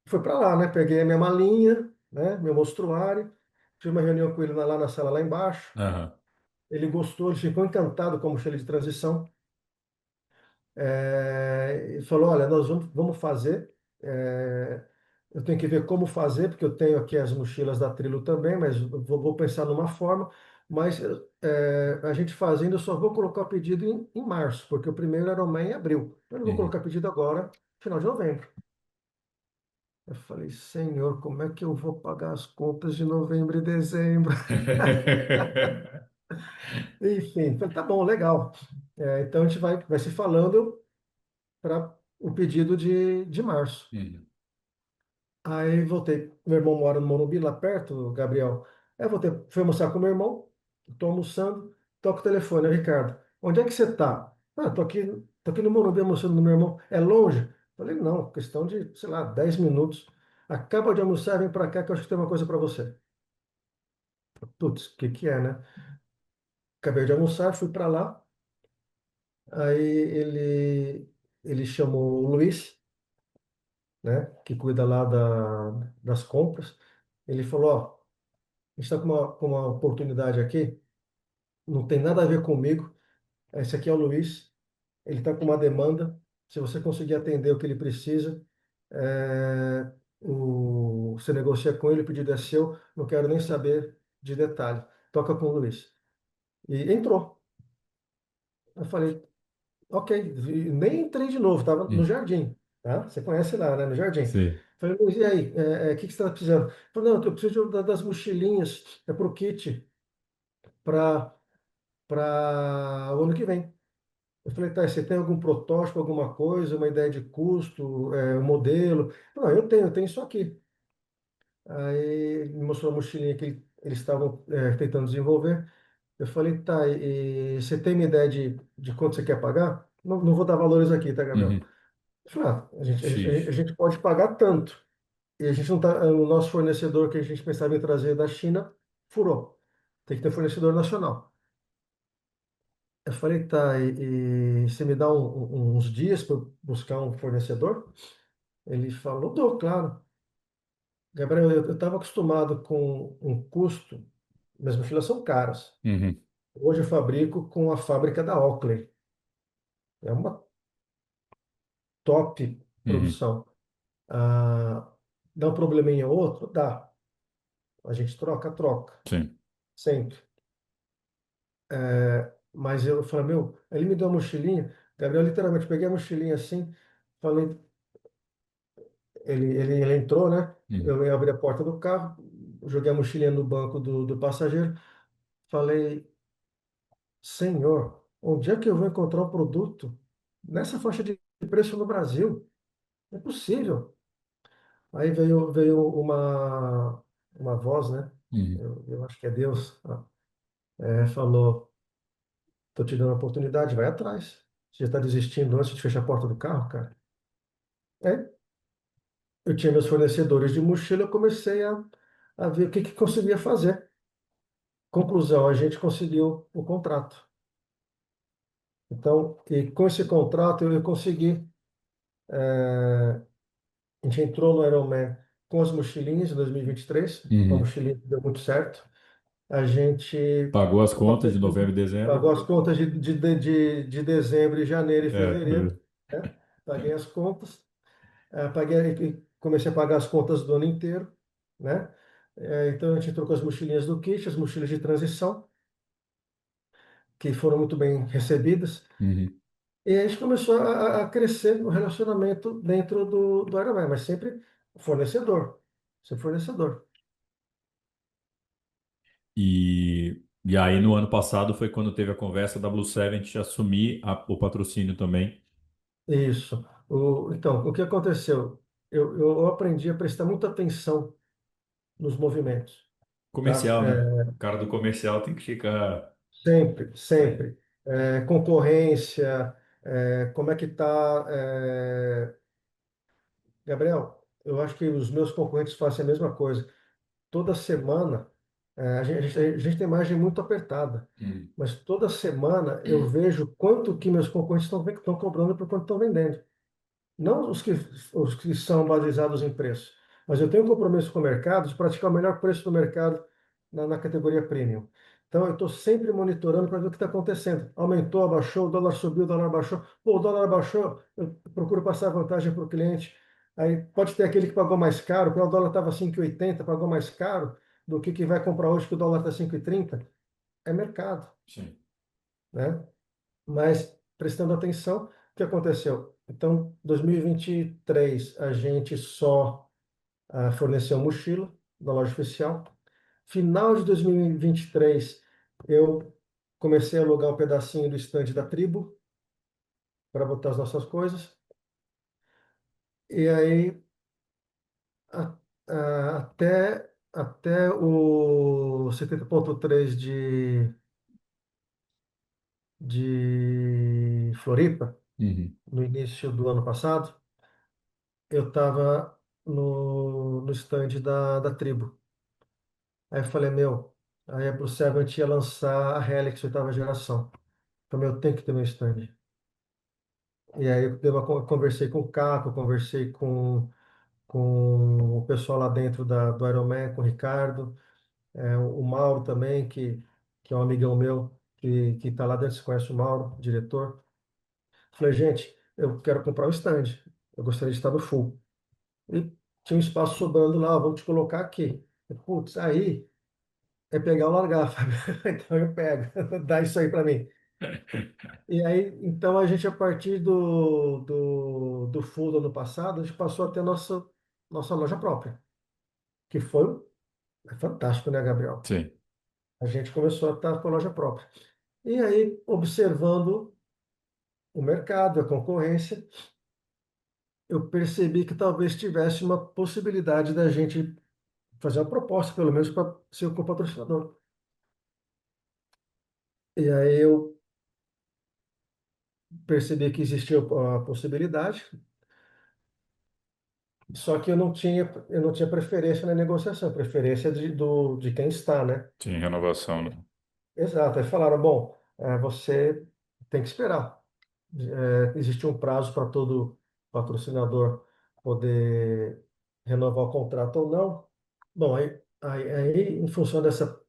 Foi para lá, né? Peguei a minha malinha, né? Meu mostruário, tive uma reunião com ele lá na sala lá embaixo. Aham. Ele gostou, ele ficou encantado com a mochila de transição. E falou: Olha, nós vamos fazer. é, eu tenho que ver como fazer, porque eu tenho aqui as mochilas da Trilo também, mas eu vou pensar numa forma. Mas a gente fazendo, eu só vou colocar o pedido em março, porque o primeiro era o em abril. Eu não vou Uhum. colocar pedido agora, final de novembro. Eu falei: Senhor, como é que eu vou pagar as contas de novembro e dezembro? Enfim, falei, tá bom, legal. Então a gente vai se falando para o pedido de março. Uhum. Aí voltei. Meu irmão mora no Morumbi, lá perto, Gabriel. Aí eu voltei, fui almoçar com meu irmão, estou almoçando, toco o telefone, Ricardo, onde é que você está? Ah, tô aqui no Morumbi almoçando com meu irmão. É longe? Falei, não, questão de, sei lá, 10 minutos. Acaba de almoçar, vem para cá que eu acho que tem uma coisa para você. Putz, o que que é, né? Acabei de almoçar, fui para lá. Aí ele chamou o Luiz, né, que cuida lá das compras. Ele falou, ó, a gente está com uma oportunidade aqui, não tem nada a ver comigo. Esse aqui é o Luiz, ele está com uma demanda. Se você conseguir atender o que ele precisa, você negocia com ele, o pedido é seu, não quero nem saber de detalhe. Toca com o Luiz. E entrou. Eu falei, ok, nem entrei de novo, estava no Uhum. jardim, tá? Você conhece lá, né? No jardim. Sim. Falei, Luiz, e aí, o que que você está precisando? Ele falou, não, eu preciso das mochilinhas, para o kit, para o ano que vem. Eu falei, tá, você tem algum protótipo, alguma coisa, uma ideia de custo, um modelo? Não, eu tenho isso aqui. Aí ele me mostrou a mochilinha que eles estavam tentando desenvolver. Eu falei, tá, e você tem uma ideia de quanto você quer pagar? Não vou dar valores aqui, tá, Gabriel? Uhum. Eu falei, a X. gente pode pagar tanto. E a gente não tá, o nosso fornecedor que a gente pensava em trazer da China furou. Tem que ter fornecedor nacional. Eu falei, tá, e você me dá uns dias para buscar um fornecedor? Ele falou, dou, claro. Gabriel, eu estava acostumado com um custo, minhas mochilas são caras. Uhum, Hoje eu fabrico com a fábrica da Oakley. É uma top uhum, produção. Ah, dá um probleminha ou outro? Dá. A gente troca, troca. sim. Sempre. Mas eu falei, meu, ele me deu uma mochilinha. Gabriel, literalmente, peguei a mochilinha assim, falei, ele entrou, né? Uhum, Eu abri a porta do carro, joguei a mochilinha no banco do passageiro, falei, Senhor, onde é que eu vou encontrar um produto nessa faixa de preço no Brasil? Não é possível. Aí veio uma voz, né? uhum. Eu acho que é Deus, falou, tô te dando a oportunidade, vai atrás. Você já está desistindo antes de fechar a porta do carro, cara? É, eu tinha meus fornecedores de mochila, eu comecei a ver o que que conseguia fazer. Conclusão, a gente conseguiu o contrato. Então, e com esse contrato eu consegui. A gente entrou no Ironman com as mochilinhas em 2023, uma Uhum. mochilinha que deu muito certo. A gente Pagou as contas de novembro e dezembro? pagou as contas de dezembro, janeiro e É. fevereiro, né? Paguei as contas, comecei a pagar as contas do ano inteiro, né? Então a gente trocou as mochilinhas do kit, as mochilas de transição, que foram muito bem recebidas. Uhum. E a gente começou a crescer no relacionamento dentro do Ironman, mas sempre fornecedor, sempre fornecedor. E aí, no ano passado, foi quando teve a conversa da Blue Seven de assumir o patrocínio também. Isso. Então, o que aconteceu? Eu aprendi a prestar muita atenção nos movimentos, tá? Comercial, né? O cara do comercial tem que ficar. Sempre, É. sempre. Concorrência, como é que está. Gabriel, eu acho que os meus concorrentes fazem a mesma coisa. Toda semana, a gente tem margem muito apertada, Hum. mas toda semana eu vejo quanto que meus concorrentes estão cobrando por quanto estão vendendo. Não os que são baseados em preço, mas eu tenho um compromisso com o mercado de praticar o melhor preço do mercado na categoria premium. Então, eu estou sempre monitorando para ver o que está acontecendo. Aumentou, abaixou, o dólar subiu, o dólar baixou. Pô, o dólar baixou, eu procuro passar vantagem para o cliente. Aí pode ter aquele que pagou mais caro, porque o dólar estava 5,80, pagou mais caro do que vai comprar hoje que o dólar está 5,30. É mercado, Sim. né? Mas prestando atenção, o que aconteceu? Então, 2023, a gente só forneceu mochila da loja oficial. Final de 2023, eu comecei a alugar um pedacinho do estande da tribo para botar as nossas coisas. E aí, até o 70,3 de Floripa, Uhum. no início do ano passado, eu estava no stand da tribo. Aí eu falei, meu, aí a Blue Seven ia lançar a Helix, oitava geração. Falei, meu, tem que ter meu stand. E aí conversei com o Caco, conversei com o pessoal lá dentro do Ironman, com o Ricardo, o Mauro também, que é um amigão meu, que está lá dentro, você conhece o Mauro, diretor. Falei, gente, eu quero comprar o stand, eu gostaria de estar no full. E tinha um espaço sobrando lá, vamos te colocar aqui. Putz, aí é pegar ou largar, Fábio. Então eu pego, dá isso aí para mim. E aí, então a gente, a partir do full do ano passado, a gente passou a ter nossa loja própria, que foi fantástico, né, Gabriel? Sim. A gente começou a estar com a loja própria. E aí, observando o mercado, a concorrência, eu percebi que talvez tivesse uma possibilidade da gente fazer uma proposta, pelo menos para ser o patrocinador. E aí eu percebi que existia a possibilidade, Só que eu não tinha preferência na negociação, preferência de quem está, né? Sim, renovação, né? Exato. Aí falaram, bom, você tem que esperar. Existe um prazo para todo patrocinador poder renovar o contrato ou não. Bom, aí, em função dessa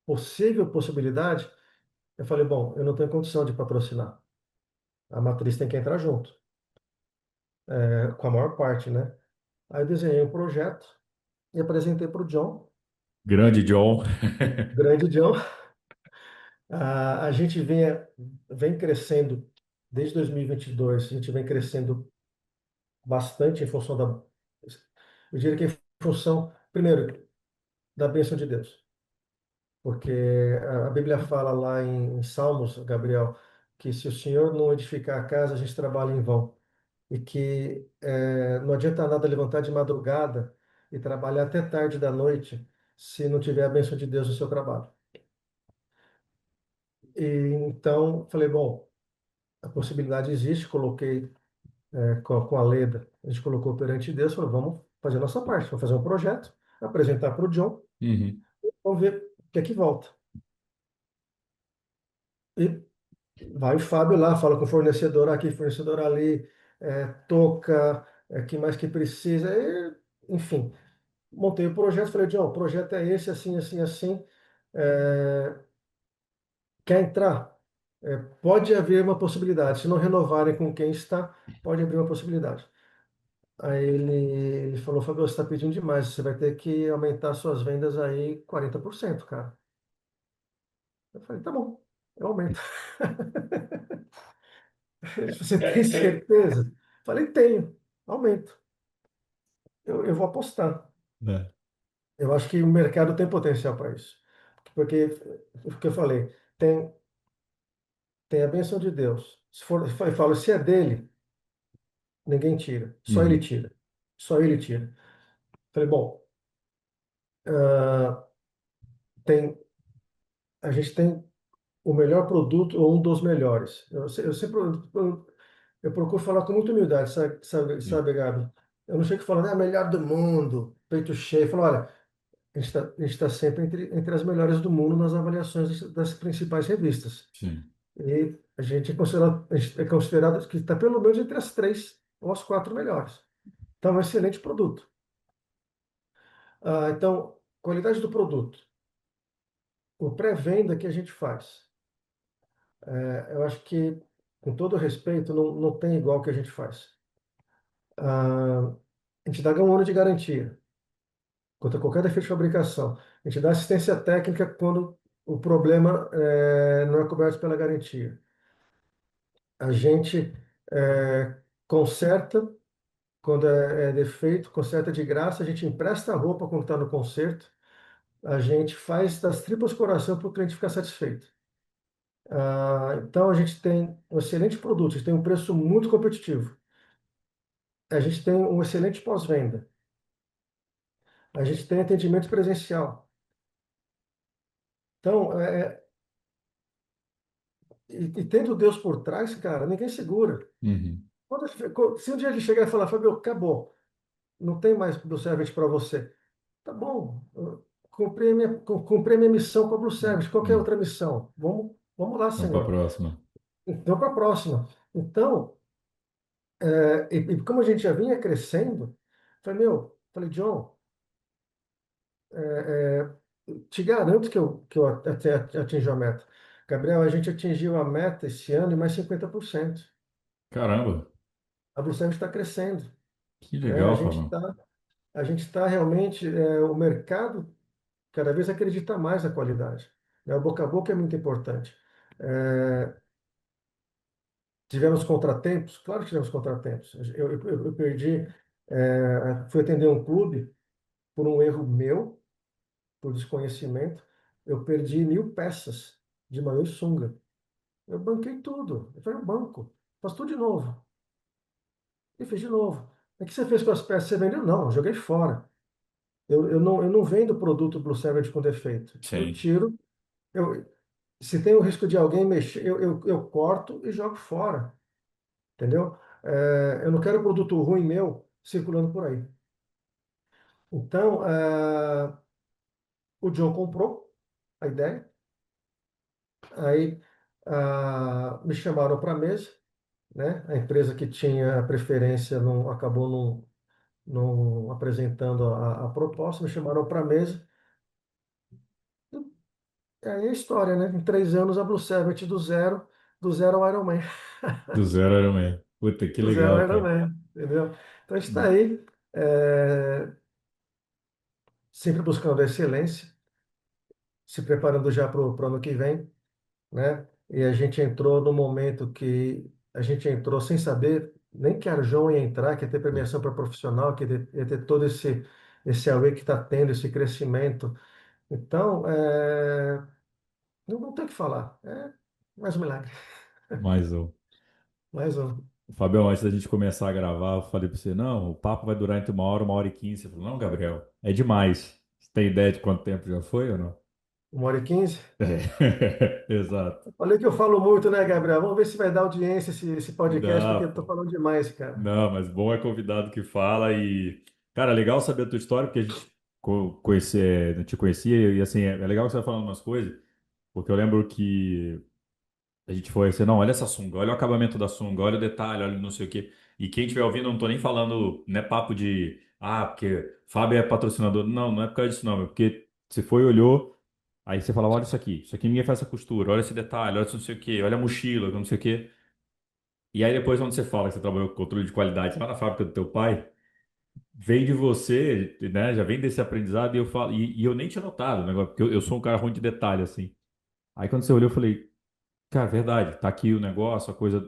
possível possibilidade, eu falei, bom, eu não tenho condição de patrocinar. A matriz tem que entrar junto, com a maior parte, né? Aí eu desenhei um projeto e apresentei para o John, Grande John. grande John. A gente vem crescendo desde 2022, a gente vem crescendo bastante em função da. Eu diria que em função, primeiro, da bênção de Deus. Porque a Bíblia fala lá em Salmos, Gabriel, que se o Senhor não edificar a casa, a gente trabalha em vão. E que não adianta nada levantar de madrugada e trabalhar até tarde da noite se não tiver a bênção de Deus no seu trabalho. E então, falei, bom, a possibilidade existe, coloquei com a Leda, a gente colocou perante Deus, falou, vamos fazer a nossa parte, vamos fazer um projeto, apresentar para o John, Uhum. vamos ver o que é que volta. E vai o Fábio lá, fala com o fornecedor aqui, fornecedor ali, toca, que mais que precisa, enfim. Montei o projeto, falei, John, o projeto é esse, assim, assim, assim, é, quer entrar? Pode haver uma possibilidade, se não renovarem com quem está, pode abrir uma possibilidade. Aí ele falou, Fábio, você está pedindo demais, você vai ter que aumentar suas vendas aí 40%, cara. Eu falei, tá bom, eu aumento. Você tem certeza? Falei, tenho, aumento. Eu vou apostar. Né? Eu acho que o mercado tem potencial para isso. Porque, o que eu falei, tem a bênção de Deus. Se for, eu falo, se é dele, ninguém tira. Só ele Uhum. tira. Só ele tira. Falei, bom, ah, tem, a gente tem o melhor produto ou um dos melhores. Eu sempre eu procuro falar com muita humildade, sabe, Sim. Gabi? Eu não chego falando, é a melhor do mundo, peito cheio. Eu falo, olha, a gente tá sempre entre as melhores do mundo nas avaliações das principais revistas. Sim. E a gente é considerado que está pelo menos entre as três ou as quatro melhores. Então, é um excelente produto. Então, qualidade do produto. O pré-venda que a gente faz. Eu acho que, com todo respeito, não tem igual que a gente faz. A gente dá um ano de garantia contra qualquer defeito de fabricação. A gente dá assistência técnica quando o problema não é coberto pela garantia. A gente conserta quando é defeito, conserta de graça, a gente empresta a roupa quando está no conserto, a gente faz das tripas coração para o cliente ficar satisfeito. Então a gente tem um excelente produto, a gente tem um preço muito competitivo, a gente tem um excelente pós-venda, a gente tem atendimento presencial. Então, e tendo Deus por trás, cara, ninguém segura. Uhum. Se um dia ele chegar e falar, Fabio, acabou, não tem mais Blue Service para você. Tá bom, eu cumpri a minha missão com a Blue Service. Qual que é a Uhum. outra missão? Vamos lá, Vamos para a Senhor. próxima. Então, para a próxima. Então, e como a gente já vinha crescendo, falei, John, te garanto que eu até atinjo a meta. Gabriel, a gente atingiu a meta esse ano e mais 50%. Caramba, A Blue Service está crescendo, que né? A legal, gente Fabão. está a gente está realmente, o mercado cada vez acredita mais na qualidade, né? O boca a boca é muito importante. É, Tivemos contratempos? Claro que tivemos contratempos. Eu perdi, fui atender um clube por um erro meu, por desconhecimento. Eu perdi 1.000 peças de maiô e sunga. Eu banquei tudo. Eu falei, banco, faz tudo de novo. E fiz de novo. O que você fez com as peças? Você vendeu? Não, eu joguei fora. Eu não vendo produto Blue Servant com defeito. Eu Sim. tiro, eu, se tem o risco de alguém mexer, eu corto e jogo fora. Entendeu? Eu não quero produto ruim meu circulando por aí. Então, o John comprou a ideia, aí me chamaram para a mesa, né? A empresa que tinha preferência não, acabou não apresentando a proposta, me chamaram para a mesa. E aí a história, né? Em 3 anos, a Blue Seven do zero ao Ironman. Do zero Iron Man. Puta, que Do zero ao legal, cara. Ironman, entendeu? Então, a gente está aí, sempre buscando a excelência, se preparando já para o ano que vem, né? E a gente entrou no momento que a gente entrou sem saber nem que a Arjão ia entrar, que ia ter premiação para profissional, que ia ter todo esse auê que está tendo, esse crescimento. Então, não tem o que falar. É mais um milagre. Mais um. Mais um. Fabião, antes da gente começar a gravar, eu falei pra você, não, o papo vai durar entre 1 hora e 1 hora e 15. Você falou, não, Gabriel, é demais. Você tem ideia de quanto tempo já foi ou não? 1 hora e 15. É. Exato. Falei que eu falo muito, né, Gabriel? Vamos ver se vai dar audiência esse podcast, porque Não, eu tô pô. falando demais, cara. Não, mas bom é convidado que fala e, cara, legal saber a tua história, porque a gente não te conhecia e, assim, é legal que você vai falando umas coisas, porque eu lembro que a gente foi assim, não, olha essa sunga, olha o acabamento da sunga, olha o detalhe, olha não sei o quê. E quem estiver ouvindo, eu não tô nem falando, não é papo de, porque Fábio é patrocinador. Não, não é por causa disso, não. É porque você foi, olhou, aí você fala, olha isso aqui ninguém faz essa costura, olha esse detalhe, olha isso não sei o quê, olha a mochila, não sei o quê. E aí depois, quando você fala que você trabalhou com controle de qualidade lá na fábrica do teu pai, vem de você, né? Já vem desse aprendizado e eu falo, e eu nem tinha notado o negócio, porque eu sou um cara ruim de detalhe, assim. Aí quando você olhou, eu falei, cara, verdade, tá aqui o negócio, a coisa.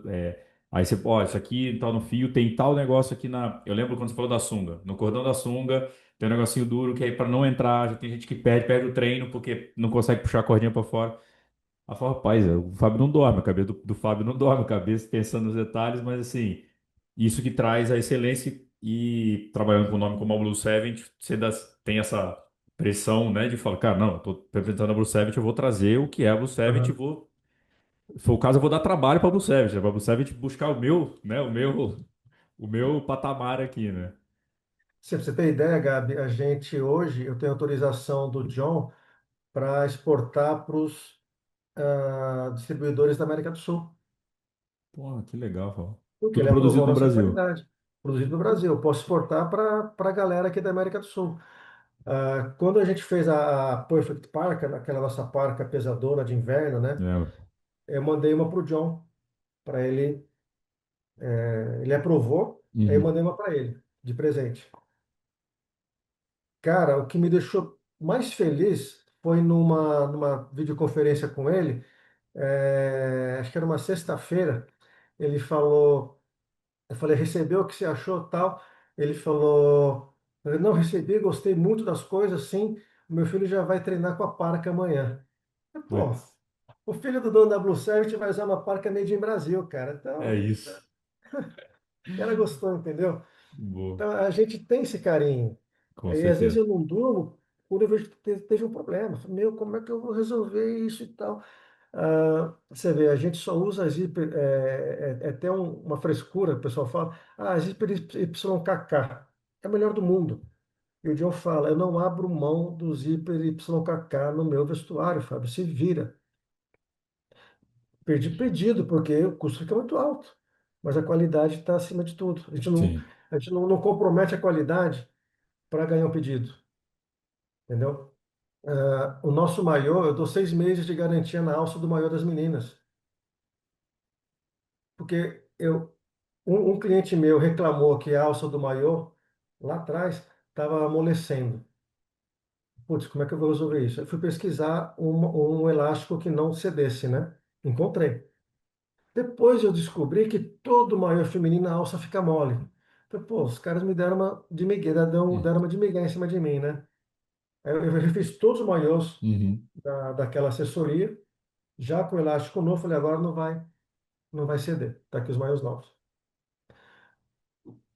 Aí você, ó, isso aqui tá no fio, tem tal negócio aqui na. Eu lembro quando você falou da sunga. No cordão da sunga tem um negocinho duro que aí para não entrar, já tem gente que perde o treino porque não consegue puxar a cordinha para fora. Aí eu falo, rapaz, o Fábio não dorme, a cabeça do Fábio não dorme, a cabeça pensando nos detalhes, mas assim, isso que traz a excelência e trabalhando com um nome como a Blue Seven, tem essa pressão, né, de falar, cara, não, eu tô representando a Blue Seven, eu vou trazer o que é a Blue Seven e Aham. vou se for o caso, eu vou dar trabalho para o Busevich, né? Para o Busevich buscar o meu, né? O meu patamar aqui, né? Se você tem ideia, Gabi, a gente hoje, eu tenho autorização do John para exportar para os distribuidores da América do Sul, Pô, que legal, Raul. porque Tudo ele produzido aprovou no nossa Brasil. qualidade, produzido no Brasil. Eu posso exportar para a galera aqui da América do Sul. Quando a gente fez a Perfect Parka, aquela nossa parca pesadona de inverno, né? É. Eu mandei uma para o John, para ele, ele aprovou, aí eu Uhum. mandei uma para ele, de presente. Cara, o que me deixou mais feliz foi numa videoconferência com ele, acho que era uma sexta-feira, ele falou, eu falei, recebeu o que você achou, tal? Ele falou, eu não recebi, gostei muito das coisas, sim, o meu filho já vai treinar com a parca amanhã. Pô, Putz, o filho do dono da Blue Service vai usar uma parca made in Brasil, cara. é Então, isso. o cara gostou, entendeu? Boa. Então, a gente tem esse carinho. Com E às vezes certeza. eu não durmo quando eu vejo que teve um problema. Falo, meu, como é que eu vou resolver isso e tal? Você vê, a gente só usa a zíper, é até uma frescura, o pessoal fala, a zíper YKK é a melhor do mundo. E o John fala, eu não abro mão do zíper YKK no meu vestuário, Fábio, se vira. Perdi pedido, porque o custo fica muito alto, mas a qualidade está acima de tudo. Sim. A gente não compromete a qualidade para ganhar um pedido, entendeu? O nosso maiô, eu dou 6 meses de garantia na alça do maiô das meninas, porque um cliente meu reclamou que a alça do maiô, lá atrás, estava amolecendo. Putz, como é que eu vou resolver isso? Eu fui pesquisar um elástico que não cedesse, né? Encontrei. Depois eu descobri que todo maiô feminino a alça fica mole. Então, pô, os caras me deram uma de migué, Hum. deram uma de migué em cima de mim, né? Aí eu refiz todos os maiôs Uhum. daquela assessoria, já com o elástico novo, falei, agora não vai ceder. Tá aqui os maiôs novos.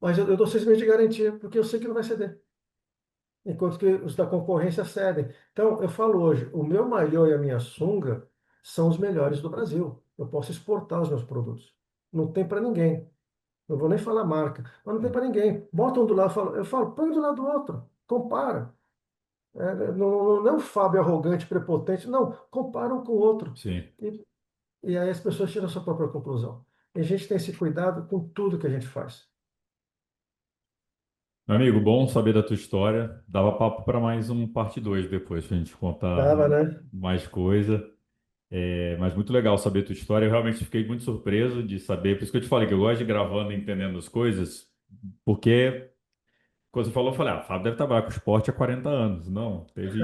Mas eu dou 6 meses de garantia, porque eu sei que não vai ceder. Enquanto que os da concorrência cedem. Então, eu falo hoje, o meu maiô e a minha sunga são os melhores do Brasil. Eu posso exportar os meus produtos. Não tem para ninguém. não vou nem falar marca, mas não tem para ninguém. Bota um do lado, eu falo, põe um do lado do outro, compara. Não é um Fábio arrogante, prepotente, não, compara um com o outro. Sim. E, e aí as pessoas tiram a sua própria conclusão. E a gente tem esse cuidado com tudo que a gente faz. Meu amigo, bom saber da tua história. Dava papo para mais um parte 2 depois, pra gente contar Dava, né? mais coisa. Mas muito legal saber a tua história. Eu realmente fiquei muito surpreso de saber. Por isso que eu te falei que eu gosto de ir gravando e entendendo as coisas, porque quando você falou, eu falei, ah, o Fábio deve trabalhar com esporte há 40 anos. Não, teve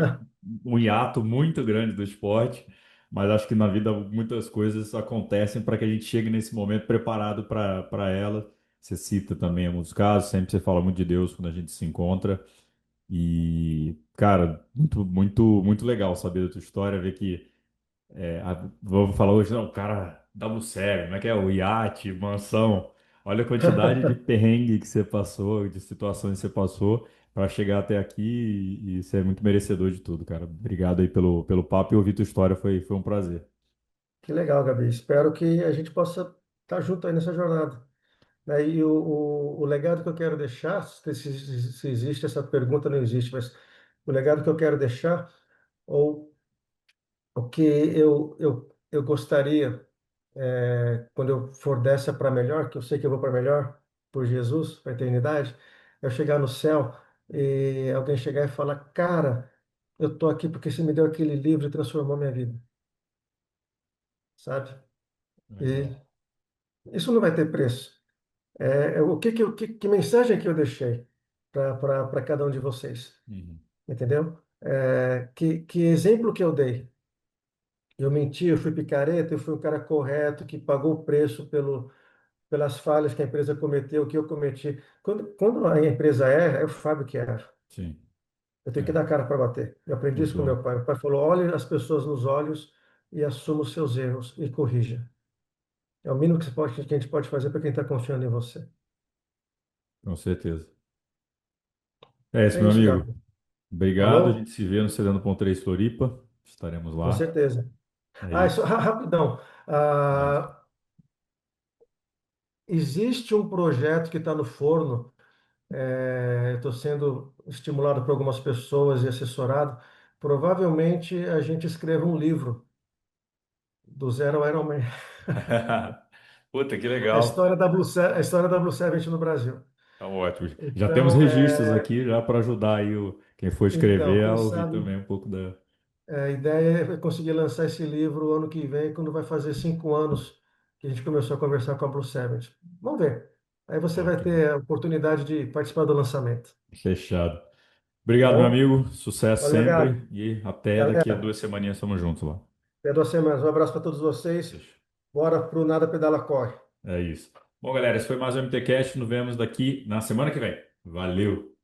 um hiato muito grande do esporte, mas acho que na vida muitas coisas acontecem para que a gente chegue nesse momento preparado para ela. Você cita também alguns casos, sempre você fala muito de Deus quando a gente se encontra. E, cara, muito, muito, muito legal saber da tua história, ver que vou falar hoje, não, o cara da Lucero, como é que é? O iate, mansão. Olha a quantidade de perrengue que você passou, de situações que você passou para chegar até aqui e você é muito merecedor de tudo, cara. Obrigado aí pelo papo e ouvir tua história, foi um prazer. Que legal, Gabi. Espero que a gente possa estar junto aí nessa jornada. Né? E o legado que eu quero deixar, se existe essa pergunta, não existe, mas o legado que eu quero deixar, ou o que eu gostaria, quando eu for dessa para melhor, que eu sei que eu vou para melhor, por Jesus, para a eternidade, é eu chegar no céu e alguém chegar e falar: Cara, eu estou aqui porque você me deu aquele livro e transformou minha vida, sabe? E Legal. isso não vai ter preço. O que mensagem que eu deixei para cada um de vocês, Uhum. entendeu? Que exemplo que eu dei? Eu menti, eu fui picareta, eu fui um cara correto que pagou o preço pelas falhas que a empresa cometeu, que eu cometi. Quando a empresa erra, é o Fábio que erra. Sim, Eu tenho que é, dar cara para bater. Eu aprendi isso com concordo, meu pai. Meu pai falou: olhe as pessoas nos olhos e assuma os seus erros e corrija. É o mínimo que a gente pode fazer para quem está confiando em você. com certeza. É isso, É meu isso, amigo. Gabi. Obrigado. A gente Falou? se vê no Cidadão.3 Floripa. Estaremos Com lá. certeza. É Ah, isso. rapidão. Vai. Existe um projeto que está no forno. Estou sendo estimulado por algumas pessoas e assessorado. Provavelmente a gente escreva um livro do zero ao Iron Man. Puta, que A legal. história a história da Blue Seven no Brasil. Tá ótimo. Já temos Então, registros aqui já para ajudar aí quem for escrever a quem ouvir sabe também um pouco da. a ideia é conseguir lançar esse livro o ano que vem, quando vai fazer 5 anos que a gente começou a conversar com a Blue Seven. Vamos ver. Aí você vai Ótimo. ter a oportunidade de participar do lançamento. Fechado. Tá Obrigado, meu bom? amigo. Sucesso Valeu, Gabi. sempre e até daqui a Galera, 2 semaninhas estamos juntos lá. até 2 semanas. Um abraço para todos vocês. Fechou. Bora pro Nada Pedala Corre. É isso. Bom, galera, esse foi mais um MTCast. Nos vemos daqui na semana que vem. Valeu!